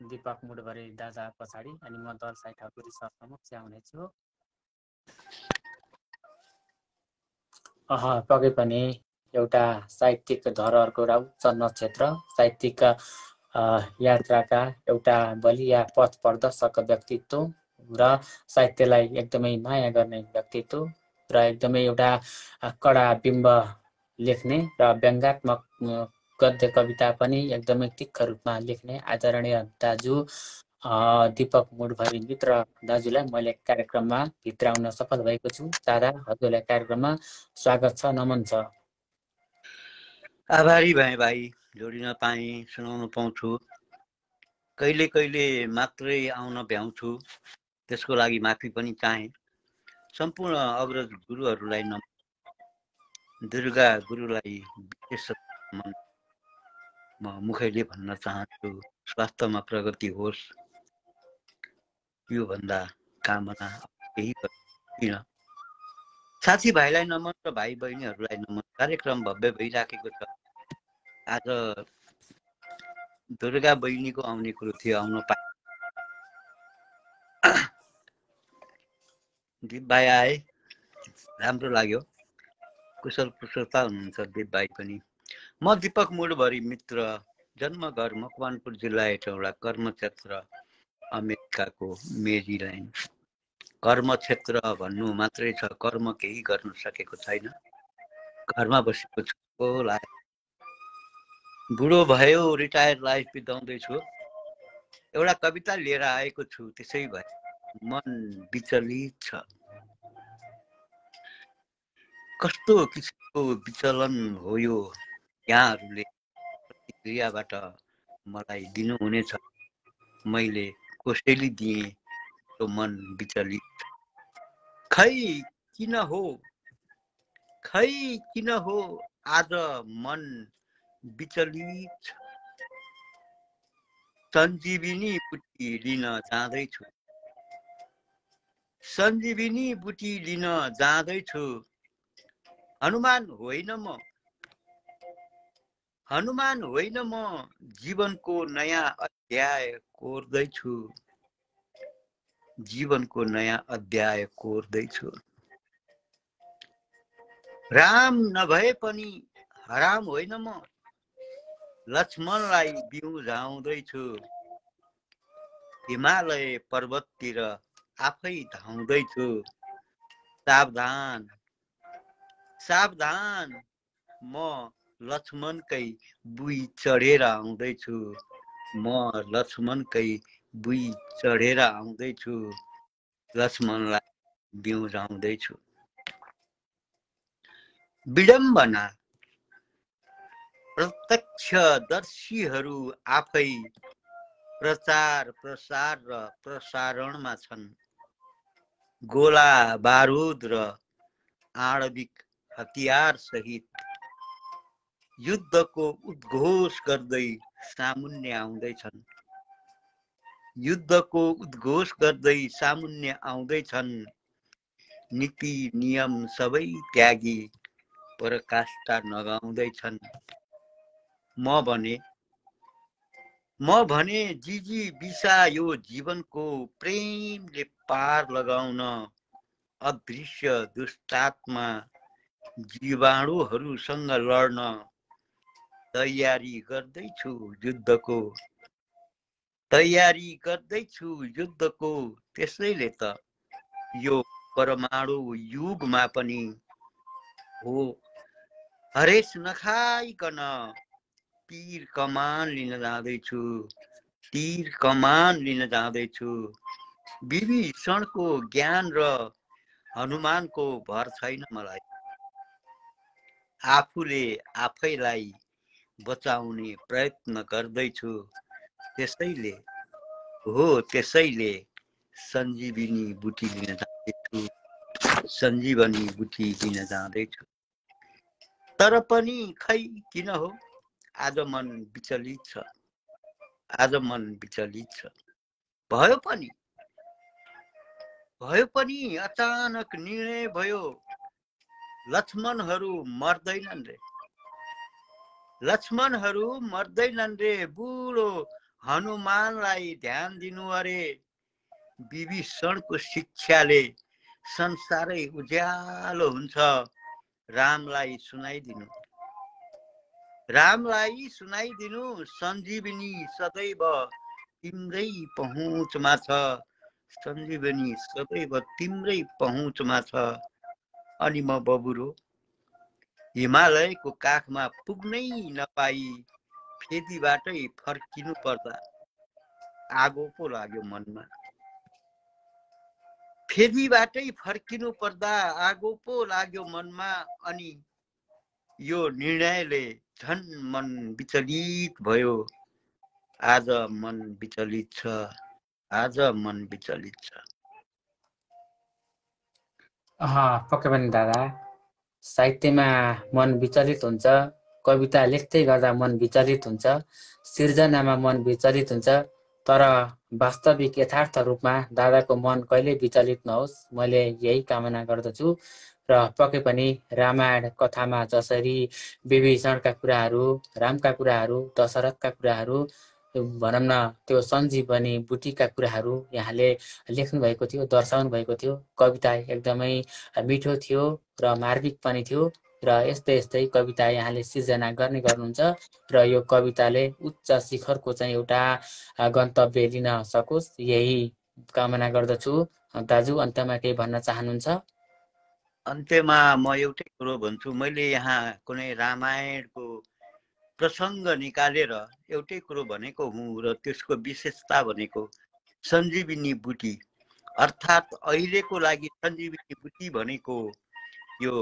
दिपक मुडभरी दाजा पछाडि अनि म दलसाई ठकुरी सर समक्ष आउनेछु। पक्कै पनि एउटा साहित्यिक धरोहरको उच्च नक्षत्र, साहित्यिक यात्राका एउटा बलिया पथ प्रदर्शक व्यक्तित्व र साहित्यलाई एकदमै माया गर्ने व्यक्तित्व र एकदमै एउटा कडा बिम्ब लेख्ने र व्यङ्गात्मक गद्य कविता पनि एकदमै तीक्ष्ण रूपमा लेख्ने आदरणीय दाजु दिपक मुडभरी मित्र दाजुलाई मैले कार्यक्रममा भित्राउन सफल भएको छु। दादा हजुरलाई कार्यक्रममा स्वागत छ, नमन छ। आभारी भएँ भाइ, जोडिन पाएँ, सुनाउन पाउँछु। कहिले कहिले मात्रै आउन भ्याउँछु, त्यसको लागि माफी पनि चाहे। सम्पूर्ण अग्रज गुरुहरूलाई नमन, दुर्गा गुरुलाई विशेष नमन म मुखैले भन्न चाहन्छु। स्वास्थ्यमा प्रगति होस्, योभन्दा कामना केही गर्दिन। साथीभाइलाई नमन र भाइ बहिनीहरूलाई नमन। कार्यक्रम भव्य भइराखेको छ। आज दुर्गा बहिनीको आउने कुरो थियो, आउन पाए। दिप भाइ आए, राम्रो लाग्यो। कुशल कुशलता हुनुहुन्छ दिप भाइ पनि। म दिपक मुडभरी मित्र, जन्मघर मकवानपुर जिल्ला हेटौँडा, कर्मक्षेत्र अमेरिकाको मेरील्यान्ड। कर्मक्षेत्र भन्नु मात्रै छ, कर्म केही गर्न सकेको छैन, घरमा बसेको छु। बुढो भयो, रिटायर्ड लाइफ बिताउँदैछु। एउटा कविता लिएर आएको छु, त्यसै भए मन विचलित छ। कस्तो किसिमको विचलन हो यो, यहाँहरूले प्रतिक्रियाबाट मलाई दिनुहुनेछ। मैले कसैले दिएँ त्यो मन विचलित। खै किन हो आज मन विचलित। सञ्जीविनी बुटी लिन जाँदैछु, सञ्जीविनी बुटी लिन जाँदैछु। हनुमान होइन म, जीवनको नयाँ अध्याय कोर्दैछु, जीवनको नयाँ अध्याय कोर्दैछु। राम नभए पनि हराम होइन म, लक्ष्मणलाई बिउझाउँदैछु। हिमालय पर्वततिर आफै धाउँदैछु। सावधान सावधान, म लक्ष्मणकै बुई चढेर आउँदैछु, म लक्ष्मणकै बुई चढेर आउँदैछु। लक्ष्मणलाई बिउझाउँदैछु। विडम्बना, प्रत्यक्षदर्शीहरू आफै प्रचार प्रसार र प्रसारणमा छन्। गोला बारुद र आणविक हतियार सहित युद्धको उद्घोष गर्दै सामुन्ने आउँदैछन्। युद्धको उद्घोष गर्दै सामुन्ने आउँदैछन्। नीति नियम सबै त्यागी पराकाष्ठा नगाउँदैछन्। म भने जिजी बिसा यो जीवनको प्रेमले पार लगाउन अदृश्य दुष्टात्मा जीवाणुहरूसँग लड्न तयारी गर्दैछु युद्धको। त्यसैले त यो परमाणु युगमा पनि हो हरेस नखाइकन तीर कमान लिन जाँदैछु। विभीषणको ज्ञान र हनुमानको भर छैन मलाई। आफूले आफैलाई बचाउने प्रयत्न गर्दैछु। त्यसैले सञ्जीवनी बुटी लिन जाँदैछु। तर पनि खै किन हो आज मन विचलित छ। भयो पनि अचानक निर्णय भयो। लक्ष्मणहरू मर्दैनन् रे। बुढो हनुमानलाई ध्यान दिनु अरे। विभीषणको शिक्षाले संसारै उज्यालो हुन्छ। रामलाई सुनाइदिनु सञ्जीवनी सदैव तिम्रै पहुँचमा छ। अनि म बबुरो हिमालयको काखमा पुग्नै नपाई फेदीबाटै फर्किनु पर्दा आगो पो लाग्यो मनमा। अनि यो निर्णयले झन् मन विचलित भयो। आज मन विचलित छ। पक्कै पनि दादा, साहित्यमा मन विचलित हुन्छ, कविता लेख्दै गर्दा मन विचलित हुन्छ, सिर्जनामा मन विचलित हुन्छ। तर वास्तविक यथार्थ रूपमा दादाको मन कहिले विचलित नहोस्, मैले यही कामना गर्दछु। र पक्कै पनि रामायण कथामा जसरी विभीषणका कुराहरू, रामका कुराहरू, दशरथका कुराहरू, भनौँ न त्यो सञ्जीवनी बुटीका कुराहरू यहाँले लेख्नु भएको थियो, दर्शाउनु भएको थियो। कविता एकदमै मिठो थियो र मार्मिक पनि थियो। र यस्तै कविता यहाँले सिर्जना गर्नुहुन्छ र यो कविताले उच्च शिखरको चाहिँ एउटा गन्तव्य लिन सकोस्, यही कामना गर्दछु। दाजु, अन्त्यमा केही भन्न चाहनुहुन्छ? अन्त्यमा म एउटै कुरो भन्छु। मैले यहाँ कुनै रामायणको प्रसङ्ग निकालेर एउटै कुरो भनेको हुँ र त्यसको विशेषता भनेको सञ्जीवनी बुटी, अर्थात् अहिलेको लागि सञ्जीवनी बुटी भनेको यो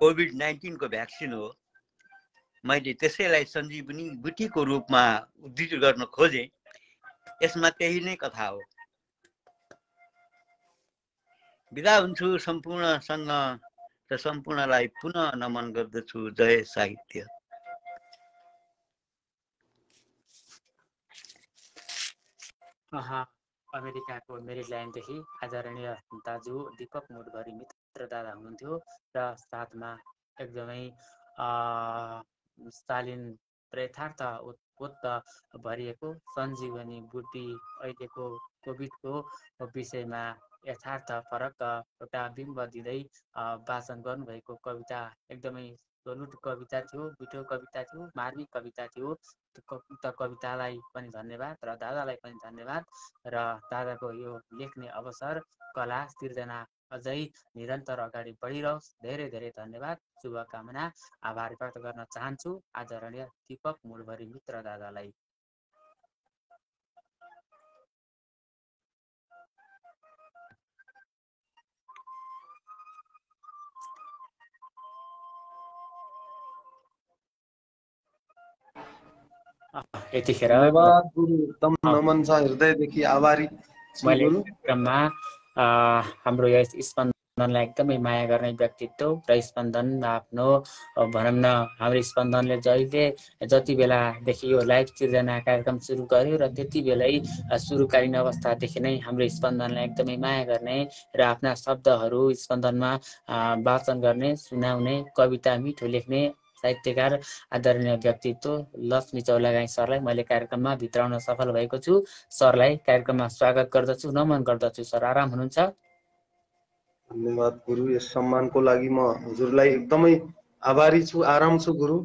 कोभिड-19 को भ्याक्सिन हो। मैले त्यसैलाई सञ्जीवनी बुटीको रूपमा उद्धृत गर्न खोजेँ। यसमा त्यही नै कथा हो। बिदा हुन्छु सम्पूर्णसँग र सम्पूर्णलाई पुनः नमन गर्दछु। जय साहित्य। अमेरिकाको मेरिल्यान्डदेखि आदरणीय दाजु दीपक मुडभरि मित्र दादा हुनुहुन्थ्यो र साथमा एकदमै शालीन यथार्थ उत्पोत भरिएको सञ्जीवनी बुटी अहिलेको कोभिडको विषयमा यथार्थ फरक एउटा बिम्ब दिँदै वाचन गर्नुभएको कविता एकदमै सोलुट कविता थियो, मिठो कविता थियो, मार्मिक कविता थियो। उक्त कवितालाई पनि धन्यवाद र दादालाई पनि धन्यवाद। र दादाको यो लेख्ने अवसर, कला सिर्जना अझै निरन्तर अगाडि बढिरहोस्। धेरै धेरै धन्यवाद, शुभकामना, आभार व्यक्त गर्न चाहन्छु आदरणीय दीपक मुडभरि मित्र दादालाई। यतिखेर धन्यवाद गुरु, एकदम नमन छ, हृदयदेखि आभारी छु गुरु। कार्यक्रममा हाम्रो यस स्पन्दनलाई एकदमै माया गर्ने व्यक्तित्व र स्पन्दन आफ्नो भनौँ न हाम्रो स्पन्दनले जति बेलादेखि यो लाइभ सिर्जना कार्यक्रम सुरु गर्यो र त्यति बेलै सुरुकालीन अवस्थादेखि नै हाम्रो स्पन्दनलाई एकदमै माया गर्ने र आफ्ना शब्दहरू स्पन्दनमा वाचन गर्ने सुनाउने कविता मिठो लेख्ने साहित्यकार आदरणीय व्यक्तित्व लक्ष्मी चौलागाई सरलाई मैले कार्यक्रममा भित्राउन सफल भएको छु। सरलाई कार्यक्रममा स्वागत गर्दछु, नमन गर्दछु। सर आराम हुनुहुन्छ? धन्यवाद गुरु, यस सम्मानको लागि म हजुरलाई एकदमै आभारी छु, आराम छु गुरु।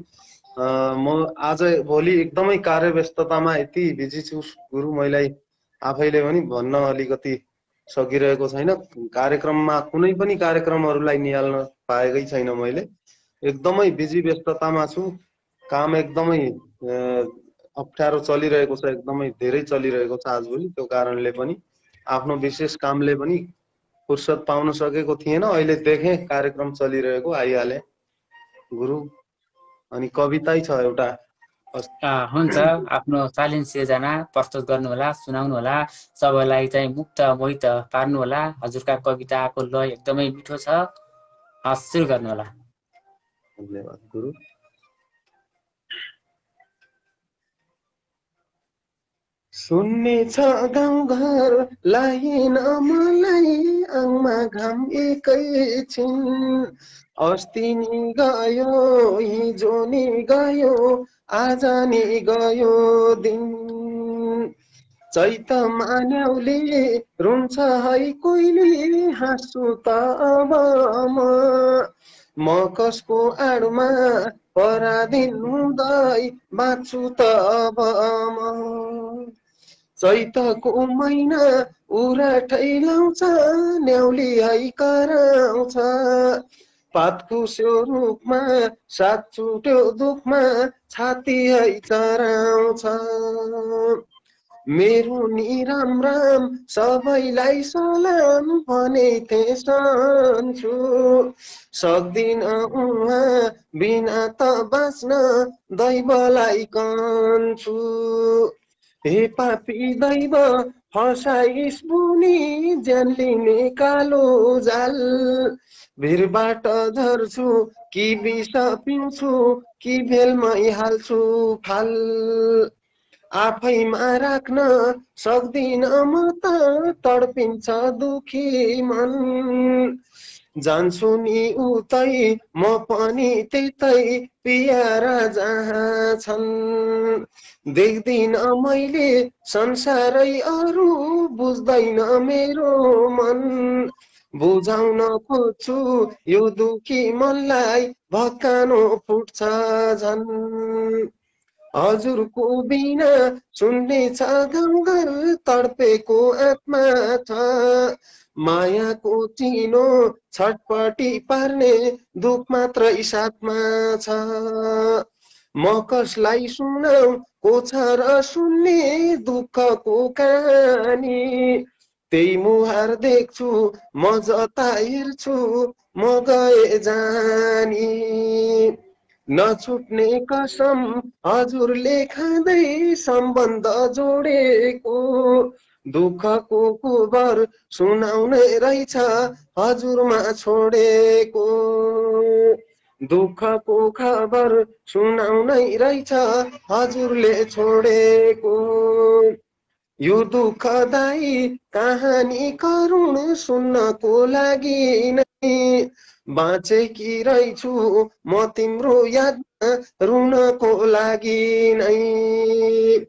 म आज भोलि एकदमै कार्यव्यस्ततामा यति बिजी छु गुरु, मैले आफैले पनि भन्न अलिकति सकिरहेको छैन। कार्यक्रममा कुनै पनि कार्यक्रमहरूलाई निहाल्न पाएकै छैन मैले, एकदमै बिजी व्यस्ततामा छु। काम एकदमै अप्ठ्यारो चलिरहेको छ, एकदमै धेरै चलिरहेको छ आजभोलि। त्यो कारणले पनि आफ्नो विशेष कामले पनि फुर्सद पाउन सकेको थिएन। अहिले देखेँ कार्यक्रम चलिरहेको, आइहाले गुरु। अनि कवितै छ एउटा। हुन्छ, आफ्नो शालीन सिर्जना प्रस्तुत गर्नुहोला, सुनाउनुहोला, सबैलाई चाहिँ मुक्त मोहित पार्नुहोला। हजुरका कविताको लय एकदमै मिठो छ, सुरु गर्नुहोला। धन्यवाद गुरु। सुन्ने छ गाउँ घर लाइन मलाई आङमा घाम एकैछिन, अस्ति नि गयो हिजो नि गयो आज नि गयो दिन। चैत मान्याउले रुन्छ है कोइली, हाँस्छु त अब म कसको आडमा पराधीन हुँदै बाँच्छु त अब म। चैतको महिना उराठै लाउँछ, न्याउली है कराउँछ, पातकुस्यो रूपमा साथ छुट्यो दुखमा छाती है चराउँछ। मेरो नि राम राम सबैलाई सलाम भने सन्छु, सक्दिन उहाँ बिना त बाँच्न दैवलाई कन्छु। हे पापी दैव फसाइस बुनी, ज्यान लिने कालो जाल, भिरबाट झर्छु कि विष पिउँछु कि भेलमै हाल्छु फाल। आफैमा राख्न सक्दिन म त तडपिन्छ दुखी मन, जान्छु नि उतै म पनि त्यतै पियारा जहाँ छन्। देख्दिन मैले संसारै अरू, बुझ्दैन मेरो मन, बुझाउन खोज्छु यो दुखी मनलाई भक्कानो फुट्छ झन्। हजुरको बिना सुन्ने छ गाउँघर तडपेको आत्मा छ, मायाको चिनो छटपटी पार्ने दुख मात्रै साथमा छ। म कसलाई सुनाउ को छ र सुन्ने दुःखको कहानी, त्यही मुहार देख्छु म जता हेर्छु म गए जानी। नछुट्ने कसम हजुरले खाँदै सम्बन्ध जोडेको, दुःखको खबर सुनाउने रहेछ हजुरमा छोडेको, दुःखको खबर सुनाउनै रहेछ हजुरले छोडेको। यो दुःखदायी कहानी करुण सुन्नको लागि नै बाँचेकी रहेछु म तिम्रो यादमा रुनको लागि नै।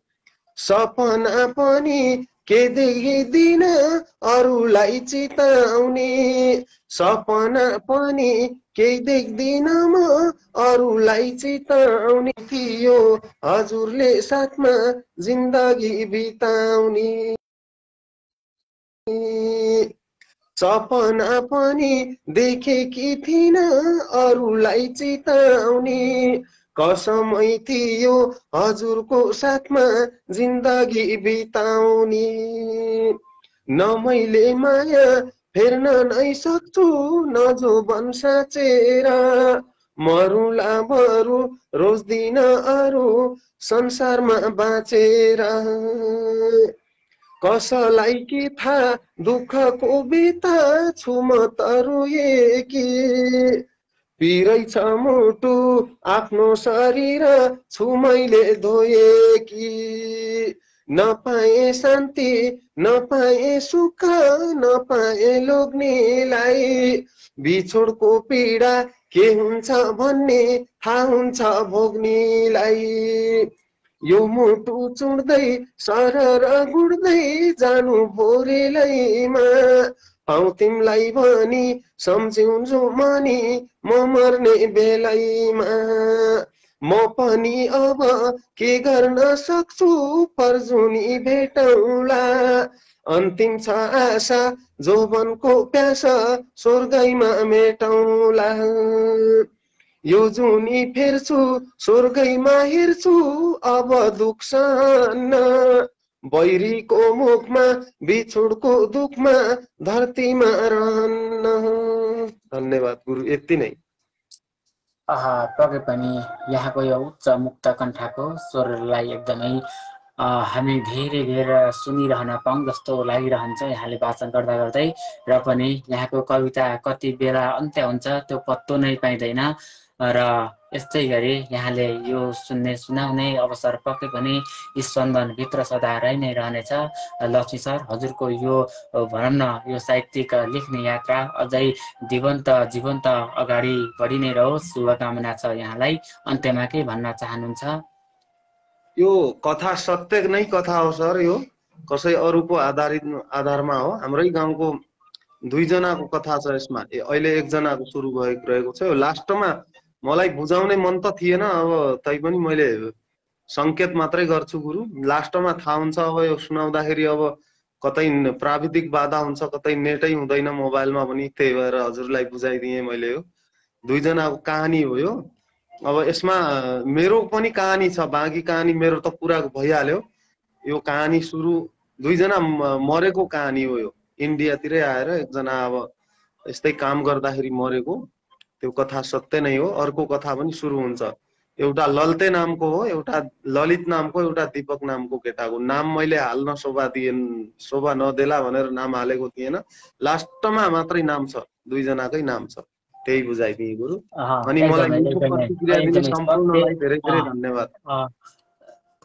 सपना पनि के देखिदिन अरूलाई चिताउने, सपना पनि केही देख्दिन म अरूलाई चिताउने, थियो हजुरले साथमा जिन्दगी बिताउने। सपना पनि देखेकी थिइन अरूलाई चिताउने, कसमै थियो हजुरको साथमा जिन्दगी बिताउने। न मैले माया फेर्न नै सक्छु न जोबन साँचेर, मरुला बरु रोज्दिन अरू संसारमा बाँचेर। कसलाई कि थाहा दुःखको बिता छु म त रोए कि पिरै छ मुटु आफ्नो शरीर छु मैले धोए कि नपाए शान्ति नपाए सुख नपाए लोग्नेलाई बिछोडको पीडा के हुन्छ भन्ने थाहा हुन्छ भोग्नेलाई यो मुटु चुड्दै सरर गुड्दै जानु भोरेलैमा पाउ तिमलाई भनी सम्झिन्छु मनी म मर्ने बेलैमा म पनि अब के गर्न सक्छु पर्जुनी भेटौँला अन्तिम छ आशा जोवनको प्यासा स्वर्गैमा मेटौँला यो जुनी फेर्छु स्वर्गैमा हेर्छु अब दुख सहन्न बैरीको मुखमा बिछोडको दुखमा धरतीमा रहन्न। धन्यवाद गुरु, यति नै। पक्कै पनि यहाँको यो उच्च मुक्त कण्ठको स्वरलाई एकदमै हामी धेरै धेरै सुनिरहन पाऊँ जस्तो लागिरहन्छ यहाँले वाचन गर्दा गर्दै। र पनि यहाँको कविता कति बेला अन्त्य हुन्छ त्यो पत्तो नै पाइँदैन। र यस्तै गरी यहाँले यो सुनाउने अवसर पक्कै पनि स्पन्दनभित्र सदा रहि नै रहनेछ। लक्ष्मी सर, हजुरको यो भनौँ न यो साहित्यिक लेख्ने यात्रा अझै जीवन्त अगाडि बढी नै रहोस्, शुभकामना छ यहाँलाई। अन्त्यमा के भन्न चाहनुहुन्छ? यो कथा सत्य नै कथा हो सर, यो कसै अरूको आधारमा हो। हाम्रै गाउँको दुईजनाको कथा छ यसमा, अहिले एकजनाको सुरु रहेको छ। लास्टमा मलाई बुझाउने मन त थिएन, अब तैपनि मैले संकेत मात्रै गर्छु गुरु। लास्टमा थाहा हुन्छ अब यो सुनाउँदाखेरि, अब कतै प्राविधिक बाधा हुन्छ, कतै नेटै हुँदैन मोबाइलमा पनि, त्यही भएर हजुरलाई बुझाइदिएँ मैले। यो दुईजनाको कहानी हो यो। अब यसमा मेरो पनि कहानी छ, बाँकी कहानी मेरो त पुरा भइहाल्यो। यो कहानी सुरु दुईजना मरेको कहानी हो यो। इन्डियातिरै आएर एकजना अब यस्तै काम गर्दाखेरि मरेको, त्यो कथा सत्य नै हो। अर्को कथा पनि सुरु हुन्छ। एउटा ललते नामको हो, एउटा ललित नामको, एउटा दीपक नामको केटाको नाम मैले हाल्न शोभा नदेला भनेर नाम हालेको थिएन। लास्टमा मात्रै नाम छ, दुईजनाकै नाम छ। त्यही बुझाइदिए गुरु। अनि मलाई मिठो प्रतिक्रिया दिने सम्पूर्णलाई धेरै धेरै धन्यवाद।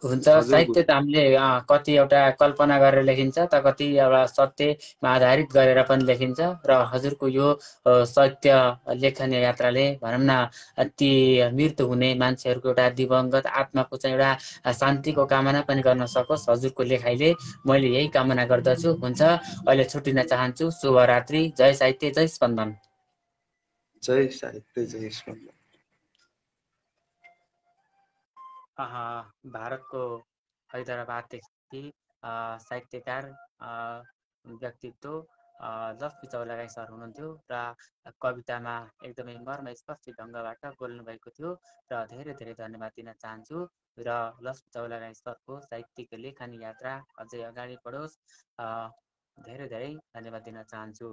हुन्छ, साहित्य त हामीले कति एउटा कल्पना गरेर लेखिन्छ त, कति एउटा सत्यमा आधारित गरेर पनि लेखिन्छ। र हजुरको यो सत्य लेखन यात्राले भनौँ न ती मृत्यु हुने मान्छेहरूको एउटा दिवंगत आत्माको चाहिँ एउटा शान्तिको कामना पनि गर्न सकोस् हजुरको लेखाइले, मैले यही कामना गर्दछु। हुन्छ, अहिले छुट्टिन चाहन्छु। शुभरात्रि। जय साहित्य, जय स्पन्दन। जय साहित्य, जय स्पन्दन। भारतको हैदराबाददेखि साहित्यकार व्यक्तित्व लक्ष्मी चौलागाई सर हुनुहुन्थ्यो र कवितामा एकदमै मर्मस्पर्शी ढङ्गबाट बोल्नुभएको थियो र धेरै धेरै धन्यवाद दिन चाहन्छु। र लक्ष्मी चौलागाई सरको साहित्यिक लेखनी यात्रा अझै अगाडि बढोस्, धेरै धेरै धन्यवाद दिन चाहन्छु।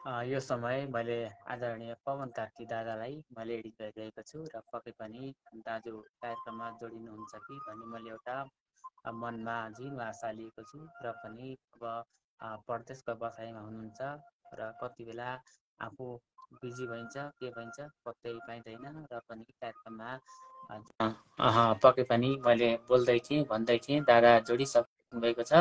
यो समय मैले आदरणीय पवन कार्की दादालाई मैले एडिट गरिरहेको छु र पक्कै पनि दाजु कार्यक्रममा जोडिनुहुन्छ कि भन्ने मैले एउटा मनमा झिनो आशा लिएको छु। र पनि अब परदेशको बसाइमा हुनुहुन्छ र कति बेला आफू बिजी भइन्छ के भइन्छ पत्तै पाइँदैन। र पनि कार्यक्रममा पक्कै पनि मैले बोल्दै थिएँ भन्दै थिएँ, दादा जोडिसक्नु भएको छ।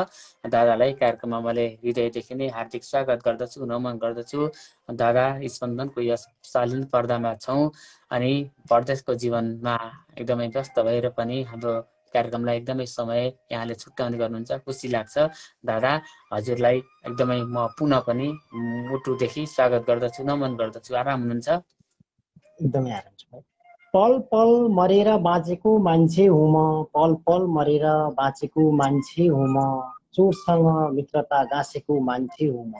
दादालाई कार्यक्रममा मैले हृदयदेखि नै हार्दिक स्वागत गर्दछु, नमन गर्दछु। दादा, स्पन्दनको यस शालीन पर्दामा छौँ अनि परदेशको जीवनमा एकदमै व्यस्त भएर पनि हाम्रो कार्यक्रमलाई एकदमै समय यहाँले छुट्याउने गर्नुहुन्छ, खुसी लाग्छ। दादा, हजुरलाई एकदमै म पुनः पनि मुटुदेखि स्वागत गर्दछु, नमन गर्दछु। आराम हुनुहुन्छ? एकदमै आराम छु। पल पल मरेर बाँचेको मान्छे हुँ म, पल पल मरेर बाँचेको मान्छे हुँ म, चोरसँग मित्रता गाँसेको मान्छे हुँ म।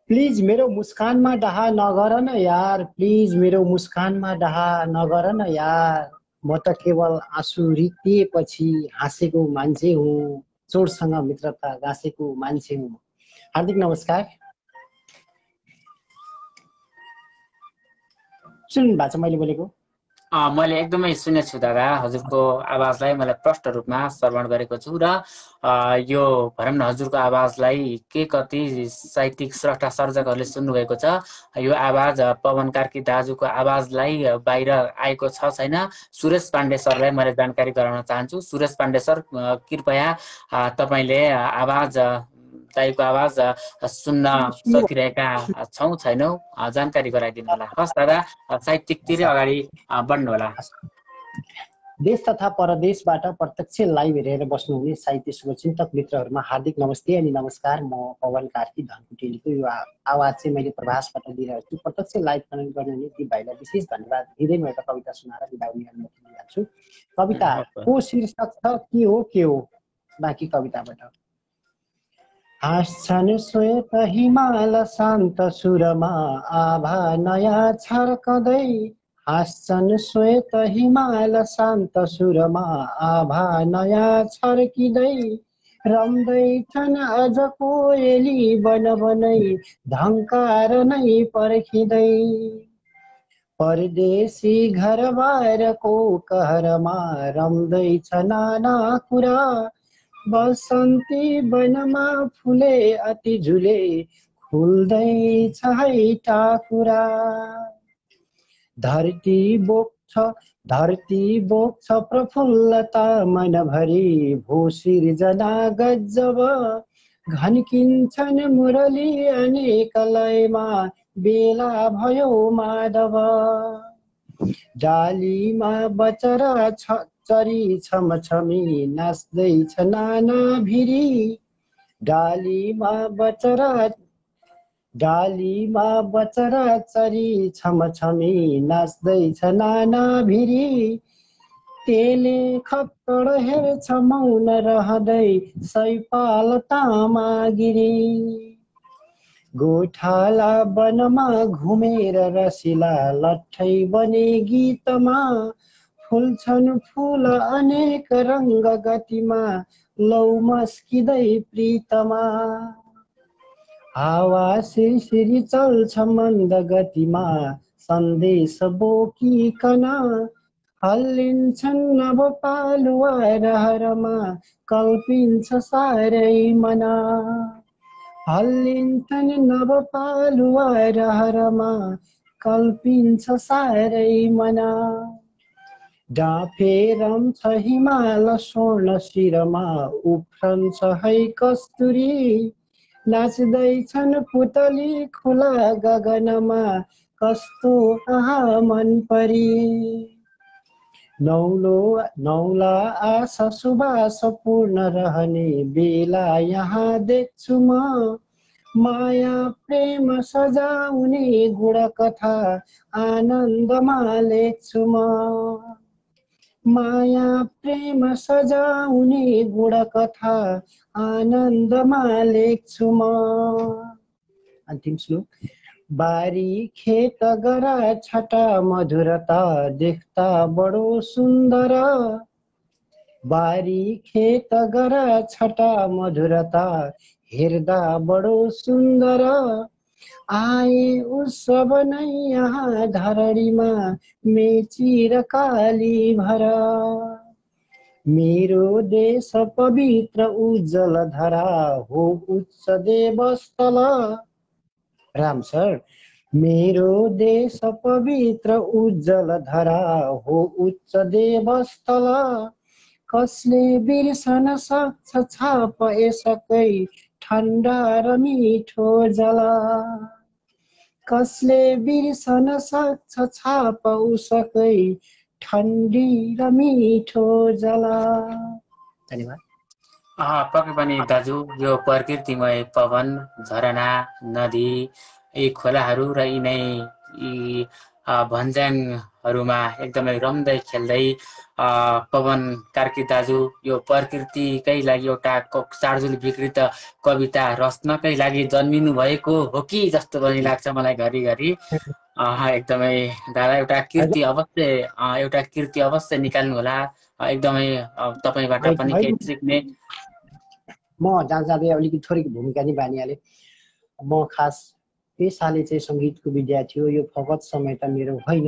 प्लिज मेरो मुस्कानमा डाहा नगर न यार, प्लिज मेरो मुस्कानमा डाहा नगर न यार, म त केवल आँसु रित्तिएपछि हाँसेको मान्छे हुँ, चोरसँग मित्रता गाँसेको मान्छे हुँ। हार्दिक नमस्कार। सुन्नु भएको छ मैले बोलेको? मैले एकदमै सुनेको छु दादा, हजुरको आवाजलाई मैले प्रष्ट रूपमा श्रवण गरेको छु र यो भनौँ न हजुरको आवाजलाई के कति साहित्यिक स्रष्टा सर्जकहरूले सुन्नुभएको छ। यो आवाज पवन कार्की दाजुको आवाजलाई बाहिर आएको छ छैन, सुरेश पाण्डे सरलाई मैले जानकारी गराउन चाहन्छु। सुरेश पाण्डे सर, कृपया तपाईँले आवाज दाइको आवाज सुन्न सकिरहेका छौँ छैनौँ जानकारी गराइदिनु होला। हस् दादा, साहित्यिकतिरै अगाडि बढ्नु होला। देश तथा परदेशबाट प्रत्यक्ष लाइभ हेरेर बस्नुहुने साहित्य शुभचिन्तक मित्रहरूमा हार्दिक नमस्ते अनि नमस्कार। म पवन कार्की धनकुटेलीको यो आवाज चाहिँ मैले प्रभासबाट दिइरहेको छु। प्रत्यक्ष लाइभ कनेक्ट गर्नुहुने दिप भाइलाई विशेष धन्यवाद दिँदै म एउटा कविता सुनाएर बिदा हुने अनुमति दिइहाल्छु। कविताको शीर्षक छ के हो। बाँकी कविताबाट हाँस्छन् श्वेत हिमाल शान्त सुरमा आभा नयाँ छर्कदै। हाँस्छन् श्वेत हिमाल शान्त सुरमा आभा नयाँ छर्किँदै। रम्दैछन् अझ कोयली बन बनै ढङ्कार नै पर्खिँदै। परदेशी घरबारको कहरमा रम्दैछ नाना कुरा। बसन्ती वनमा फुले अति झुले खुल्दैछ है टाकुरा। धरती बोक्छ प्रफुल्लता मनभरि भू सिर्जना गजब। घन्किन्छन् मुरली अनेक लयमा बेला भयो माधव। डालीमा बचरा चरी छमछमी नाच्दैछ नाना भिरी। डालीमा बचरा चरी छमछमी नाच्दैछ नाना भिरी। तेले खप्पड हेर्छ मौन रहँदै सैपाल तामागिरी। गोठाला वनमा घुमेर रसिला लट्ठै बने गीतमा। फुल्छन् फुल अनेक रङ्ग गतिमा लौ मस्किँदै प्रीतमा। हावा सिरसिरी चल्छ मन्द गतिमा सन्देश बोकिकन। हल्लिन्छन् नव पालुवा रहरमा कल्पिन्छ सारै मना। हल्लिन्छन् नव पालुवा रहरमा कल्पिन्छ सारै मना। डाँफे रम्छ हिमाल स्वर्ण शिरमा उफ्रन्छ है कस्तुरी। नाच्दैछन् पुतली खुला गगनमा कस्तो आहा मन परी। नौला आशा सुबास पूर्ण रहने बेला यहाँ देख्छु म। माया प्रेम सजाउने गुणकथा आनन्दमा लेख्छु म। माया प्रेम सजाउने गुणकथा आनन्दमा लेख्छु म। अन्तिम श्लोक। बारी खेत गरा छटा मधुरता देख्दा बडो सुन्दर। बारी खेत गरा छटा मधुरता हेर्दा बडो सुन्दर। आए उत्सव नै यहाँ धरणीमा मेची र काली भर। मेरो देश पवित्र उज्जवल धरा हो उच्च देवस्थल। राम सर। मेरो देश पवित्र उज्जवल धरा हो उच्च देवस्थल। कसले बिर्सन सक्छ छाप यसकै ठन्डा र मिठो जल। कसले बिर्सन सक्छ छाप उसकै ठन्डी र मिठो जल। धन्यवाद। पक्कै पनि दाजु, यो प्रकृतिमय पवन, झरना, नदी, यी खोलाहरू र यी भन्ज्याङहरूमा एकदमै रम्दै खेल्दै पवन कार्की दाजु यो प्रकृतिकै लागि एउटा चार्जुल विकृत कविता रच्नकै लागि जन्मिनु भएको हो कि जस्तो पनि लाग्छ मलाई घरिघरि। एकदमै दादा एउटा कृति अवश्य निकाल्नु होला। एकदमै तपाईँबाट पनि केही सिक्ने। म जाँदै अलिकति थोरै भूमिका नै बानिहालेँ। म खास पेसाले चाहिँ सङ्गीतको विद्यार्थी हो। यो फगत समय त मेरो होइन,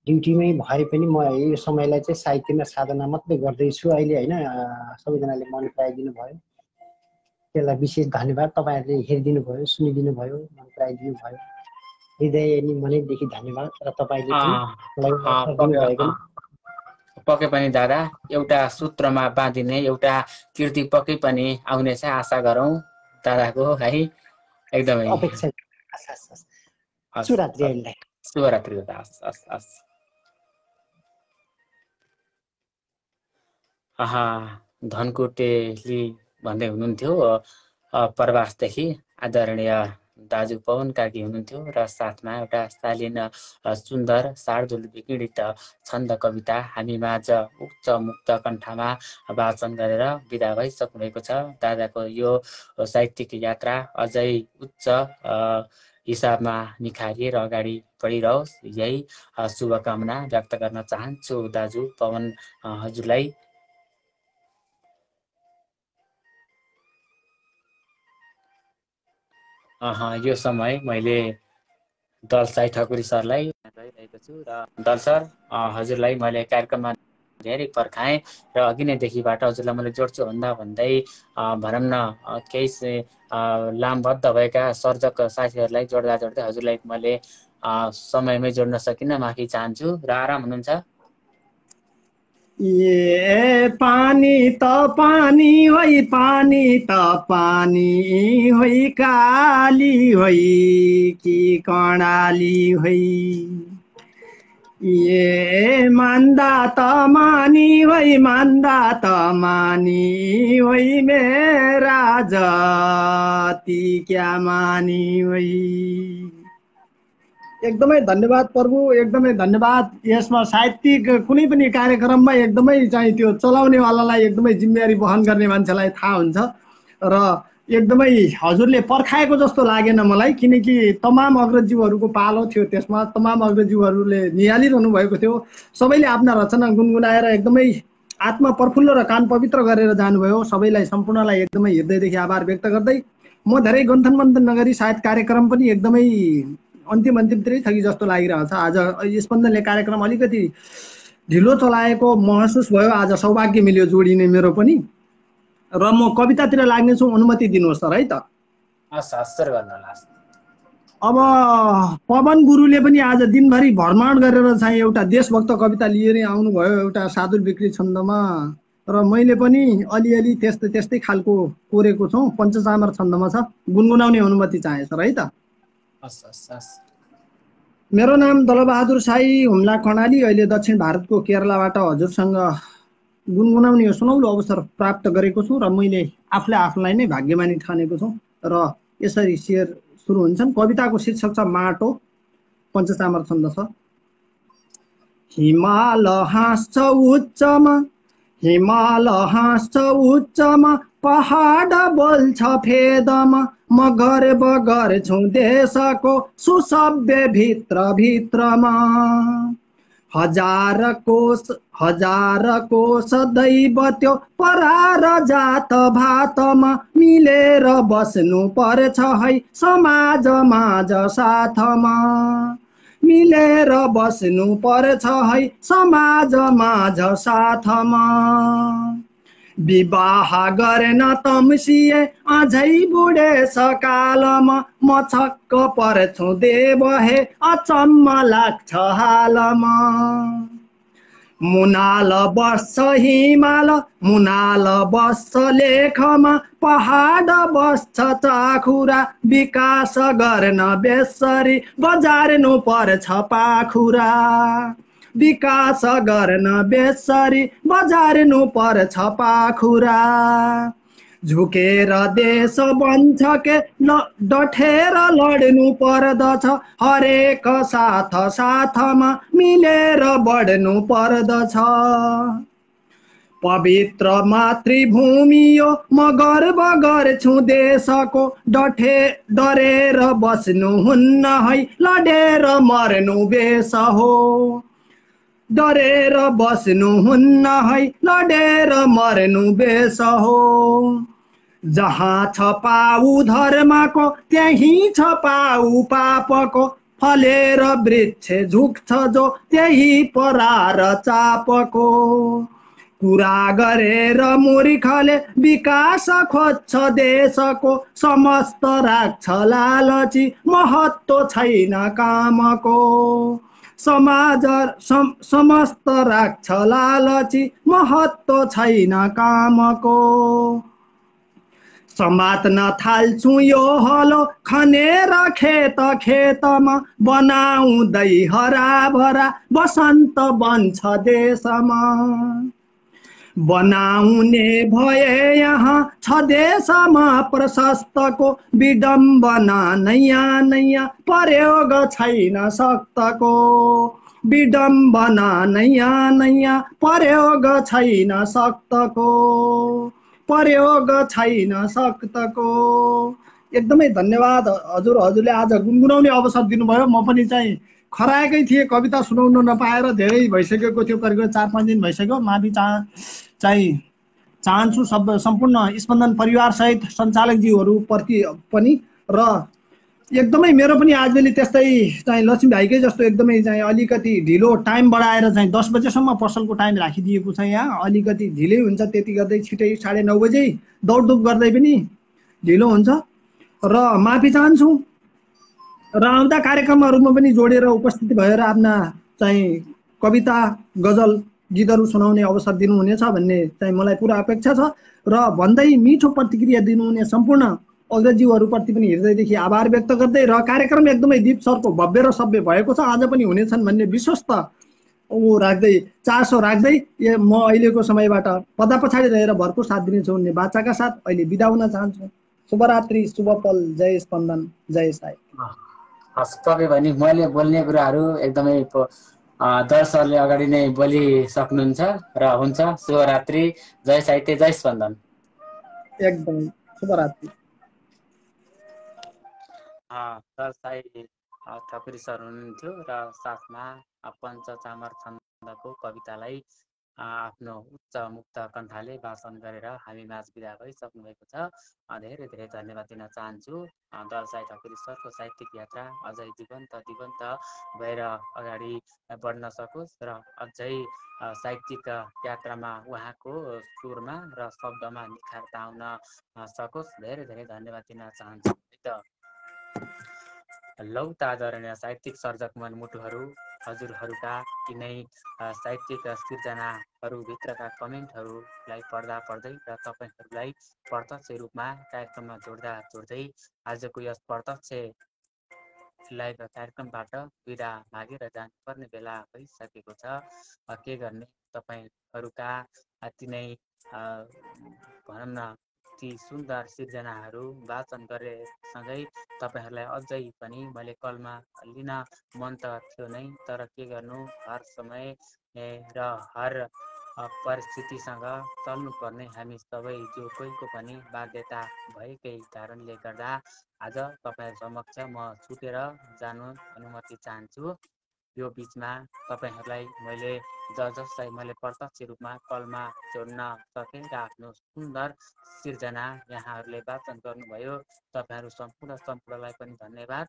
ड्युटीमै भए पनि म यो समयलाई चाहिँ साहित्यमा साधना मात्रै गर्दैछु अहिले होइन। सबैजनाले मन पराइदिनु भयो, त्यसलाई विशेष धन्यवाद। तपाईँहरूले हेरिदिनु भयो, सुनिदिनु भयो, मन पराइदिनु भयो, हृदय अनि मनैदेखि धन्यवाद। र तपाईँले पनि मलाई अवसर दिनुभएको पक्कै पनि दादा एउटा सूत्रमा बाँधिने एउटा कृति पक्कै पनि आउनेछ आशा गरौँ दादाको है। एकदमै अपेक्षा। शुभरात्रि अहिले। शुभरात्रि दादा। हस्। धनकुटेली भन्दै हुनुहुन्थ्यो प्रवासदेखि आदरणीय दाजु पवन कार्की हुनुहुन्थ्यो र साथमा एउटा शालीन सुन्दर शार्दुल विकिणित छन्द कविता हामी माझ उच्च मुक्त कण्ठमा वाचन गरेर बिदा भइसक्नु भएको छ। दादाको यो साहित्यिक यात्रा अझै उच्च हिसाबमा निखारिएर अगाडि बढिरहोस्, यही शुभकामना व्यक्त गर्न चाहन्छु दाजु पवन हजुरलाई। यो समय मैले दलसाई ठकुरी सरलाई गइरहेको छु र दल सर हजुरलाई मैले कार्यक्रममा धेरै पर्खाएँ र अघि नै देखिबाट हजुरलाई मैले जोड्छु भन्दै भनौँ न केही लामबद्ध भएका सर्जक साथीहरूलाई जोड्दै हजुरलाई मैले समयमै जोड्न सकिनँ, माफी चाहन्छु र आराम हुनुहुन्छ? ये पानी त पानी होइ, पानी त पानी होइ, काली होइ कि कर्णाली होइ। ये मान्दा त मानी होइ, मान्दा त मानी होइ, मेरा जाति क्या मानी होइ। एकदमै धन्यवाद प्रभु, एकदमै धन्यवाद। यसमा साहित्यिक कुनै पनि कार्यक्रममा एकदमै चाहिँ त्यो चलाउनेवालालाई एकदमै जिम्मेवारी वहन गर्ने मान्छेलाई थाहा हुन्छ र एकदमै हजुरले पर्खाएको जस्तो लागेन मलाई, किनकि तमाम अग्रजीवहरूको पालो थियो त्यसमा, तमाम अग्रजीवहरूले निहालिरहनु भएको थियो। सबैले आफ्ना रचना गुनगुनाएर एकदमै आत्मा प्रफुल्ल र कान पवित्र गरेर जानुभयो। सबैलाई सम्पूर्णलाई एकदमै हृदयदेखि आभार व्यक्त गर्दै म धेरै गन्थन मन्थन नगरी सायद कार्यक्रम पनि एकदमै अन्तिमतिरै थगी जस्तो लागिरहेछ। आज स्पन्दनले कार्यक्रम अलिकति ढिलो चलाएको महसुस भयो। आज सौभाग्य मिल्यो जोडिने मेरो पनि, र म कवितातिर लाग्नेछु। अनुमति दिनुहोस् सर है त। अब पवन गुरुले पनि आज दिनभरि भ्रमण गरेर चाहिँ एउटा देशभक्त कविता लिएर आउनुभयो एउटा शार्दुल विकिणित छन्दमा, र मैले पनि अलिअलि त्यस्तै खालको कोरेको छु। पञ्चचामर छन्दमा छ, गुनगुनाउने अनुमति चाहे सर है त। मेरो नाम दलबहादुर साई हुम्ला कर्णाली, अहिले दक्षिण भारतको केरलाबाट हजुरसँग गुनगुनाउने यो सुनौलो अवसर प्राप्त गरेको छु र मैले आफूलाई नै भाग्यमानी ठानेको छु। र यसरी शेर सुरु हुन्छन्। कविताको शीर्षक छ माटो, पञ्चचामर छन्द छ। हिमाल हाँस्छ उच्चमा, हिमाल हाँस्छ उच्चमा, पहाड बोल्छ फेदमा, म घर बगर छु देशको सुसभ्य भित्रमा। हजार कोश दैव त्यो परार जात भातमा, मिलेर बस्नु पर्छ है समाज माझ साथमा, मिलेर बस्नु पर्छ है समाज माझ साथमा। विवाह गरेन तम्सिए अझै बुढे सकालमा, म छक्क पर्छु देव हे अचम्म लाग्छ हालमा। मुनाल बस्छ हिमाल, मुनाल बस्छ लेखमा, पहाड बस्छ चाखुरा, विकास गर्न बेसरी बजार्नु पर्छ पाखुरा, विकास गर्न बेसरी बजार्नु पर्छ पाखुरा। झुकेर देश बन्छ के डठेर लड्नु पर्दछ, हरेक साथमा मिलेर बढ्नु पर्दछ। पवित्र मातृभूमि यो म गर्व गर्छु देशको, डरेर बस्नु हुन्न है लडेर मर्नु बेस हो, डरेर बस्नु हुन्न है लडेर मर्नु बेस हो। जहाँ छ पाउ धर्मको त्यही छ पाउ पापको, फलेर वृक्ष झुक्छ जो त्यही परार चापको। कुरा गरेर मूर्खले विकास खोज्छ देशको, समस्त राख्छ लालची महत्त्व छैन कामको। समस्त राख्छ लालची महत्त्व छैन कामको। समात्न थाल्छु यो हलो खनेर खेत खेतमा, बनाउँदै हराभरा बसन्त बन्छ देशमा। बनाउने भए यहाँ छ देशमा प्रशस्तको, विडम्बना नयाँ नयाँ प्रयोग छैन शक्तको। विडम्बना नयाँ नयाँ प्रयोग छैन शक्तको, प्रयोग छैन शक्तको। एकदमै धन्यवाद हजुर, हजुरले आज गुनगुनाउने अवसर दिनुभयो। म पनि चाहिँ खराएकै थिएँ, कविता सुनाउन नपाएर धेरै भइसकेको थियो, करिब 4-5 दिन भइसक्यो। माफी चाहन्छु सम्पूर्ण स्पन्दन परिवार सहित सञ्चालकज्यूहरूप्रति पनि। र एकदमै मेरो पनि आजभोलि त्यस्तै चाहिँ लक्ष्मी भाइकै जस्तो एकदमै चाहिँ अलिकति ढिलो टाइम बढाएर चाहिँ 10 बजेसम्म पसलको टाइम राखिदिएको छ। यहाँ अलिकति ढिलै हुन्छ, त्यति गर्दै छिटै 9:30 बजे दौडधुप गर्दै पनि ढिलो हुन्छ र माफी चाहन्छु। र आउँदा कार्यक्रमहरूमा पनि जोडेर उपस्थित भएर आफ्ना चाहिँ कविता गजल गीतहरू सुनाउने अवसर दिनुहुनेछ भन्ने चाहिँ मलाई पुरा अपेक्षा छ। र भन्दै मिठो प्रतिक्रिया दिनुहुने सम्पूर्ण अग्रजीहरूप्रति पनि हृदयदेखि आभार व्यक्त गर्दै, र कार्यक्रम एकदमै दीप सरको भव्य र सभ्य भएको छ, आज पनि हुनेछन् भन्ने विश्वस्त राख्दै चासो राख्दै म अहिलेको समयबाट पदा पछाडि रहेर भरपुर साथ दिनेछु भन्ने बाचाका साथ अहिले बिदा हुन चाहन्छु। शुभरात्रि, शुभ पल, जय स्पन्दन, जय साई। हस् पक्कै पनि मैले बोल्ने कुराहरू एकदमै दर्शकहरूले अगाडि नै बोलिसक्नुहुन्छ र हुन्छ। शुभरात्रि, जय साहित्य, जय स्पन्दन। एकदमै शुभरात्रि। दर्शाई ठकुरी सर हुनुहुन्थ्यो र साथमा पञ्च चामर छन्दको कवितालाई आफ्नो उच्च मुक्त कण्ठले वाचन गरेर हामी माझ बिदा भइसक्नु भएको छ। धेरै धेरै धन्यवाद दिन चाहन्छु। दर्शाई ठकुरी सरको साहित्यिक यात्रा अझै जीवन्त भएर अगाडि बढ्न सकोस् र अझै साहित्यिक यात्रामा उहाँको सुरमा र शब्दमा निखारता आउन सकोस्। धेरै धेरै धन्यवाद दिन चाहन्छु। लौ त आदरणीय साहित्यिक सर्जक मनमुटुहरू, हजुरहरूका यिनै साहित्यिक सिर्जनाहरूभित्रका कमेन्टहरूलाई पढ्दै र तपाईँहरूलाई प्रत्यक्ष रूपमा कार्यक्रममा जोड्दै आजको यस प्रत्यक्ष लाइभ कार्यक्रमबाट बिदा मागेर जानुपर्ने बेला भइसकेको छ। के गर्ने, तपाईँहरूका तिनै भनौँ न ती सुन्दर सिर्जनाहरू वाचन गरेसँगै तपाईँहरूलाई अझै पनि मैले कलमा लिन मन त थियो नै, तर के गर्नु, हर समय र हर परिस्थितिसँग चल्नुपर्ने हामी सबै जो कोहीको पनि बाध्यता भएकै कारणले गर्दा आज तपाईँहरू समक्ष म छुटेर जानु अनुमति चाहन्छु। यो बिचमा तपाईँहरूलाई मैले जसलाई मैले प्रत्यक्ष रूपमा कलमा जोड्न सकेँ र आफ्नो सुन्दर सिर्जना यहाँहरूले वाचन गर्नुभयो, तपाईँहरू सम्पूर्णलाई पनि धन्यवाद।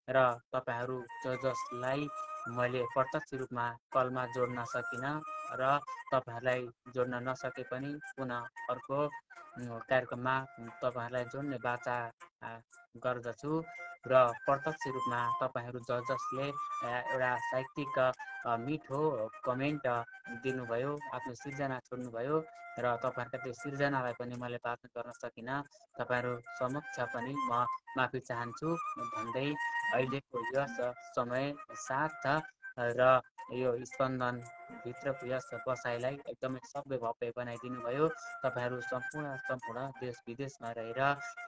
र तपाईँहरू जसलाई मैले प्रत्यक्ष रूपमा कलमा जोड्न सकिनँ र तपाईँहरूलाई जोड्न नसके पनि पुनः अर्को कार्यक्रममा तपाईँहरूलाई जोड्ने बाचा गर्दछु। र प्रत्यक्ष रूपमा तपाईँहरू जसले एउटा साहित्यिक मिठो कमेन्ट दिनुभयो, आफ्नो सिर्जना छोड्नुभयो र तपाईँहरूका त्यो सिर्जनालाई पनि मैले वाचन गर्न सकिनँ, तपाईँहरू समक्ष पनि म माफी चाहन्छु भन्दै अहिलेको यस समय साथ र यो स्पन्दनभित्रको यस बसाइलाई एकदमै सभ्य भव्य बनाइदिनु भयो। तपाईँहरू सम्पूर्ण देश विदेशमा रहेर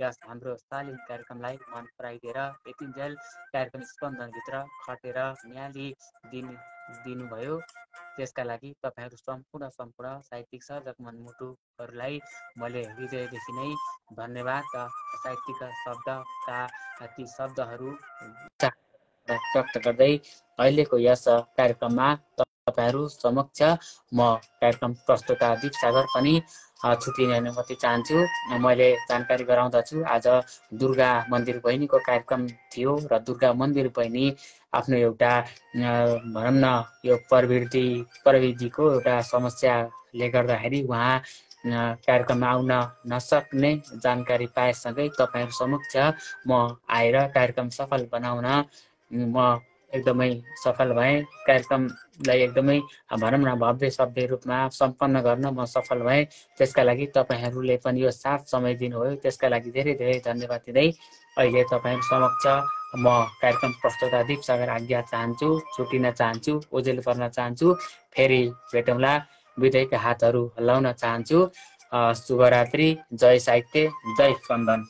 यस हाम्रो शालीन कार्यक्रमलाई मन पराइदिएर यतिन्जेल कार्यक्रम स्पन्दनभित्र खटेर न्याली दिनुभयो। त्यसका लागि तपाईँहरू सम्पूर्ण साहित्यिक सर्जक मनमुटुहरूलाई मैले हृदयदेखि नै धन्यवाद साहित्यिक शब्दका ती शब्दहरू व्यक्त गर्दै अहिलेको यस कार्यक्रममा तपाईँहरू समक्ष म कार्यक्रम प्रस्तुता दीप सागर पनि छुट्टिने अनुमति चाहन्छु। मैले जानकारी गराउँदछु, आज दुर्गा मन्दिर बहिनीको कार्यक्रम थियो र दुर्गा मन्दिर बहिनी आफ्नो एउटा भनौँ न यो प्रविधिको एउटा समस्याले गर्दाखेरि उहाँ कार्यक्रममा आउन नसक्ने जानकारी पाएसँगै तपाईँहरू समक्ष म आएर कार्यक्रम सफल बनाउन म एकदमै सफल भएँ। कार्यक्रमलाई एकदमै भनौँ न भव्य सभ्य रूपमा सम्पन्न गर्न म सफल भएँ। त्यसका लागि तपाईँहरूले पनि यो साथ समय दिनुभयो, त्यसका लागि धेरै धेरै धन्यवाद दिँदै अहिले तपाईँहरू समक्ष म कार्यक्रम प्रस्तुता दीप सागर आज्ञा चाहन्छु, छुट्टिन चाहन्छु, ओजेल पर्न चाहन्छु। फेरि भेटौँला, विदाईका हातहरू हल्लाउन चाहन्छु। शुभरात्रि, जय साहित्य, जय स्पन्दन।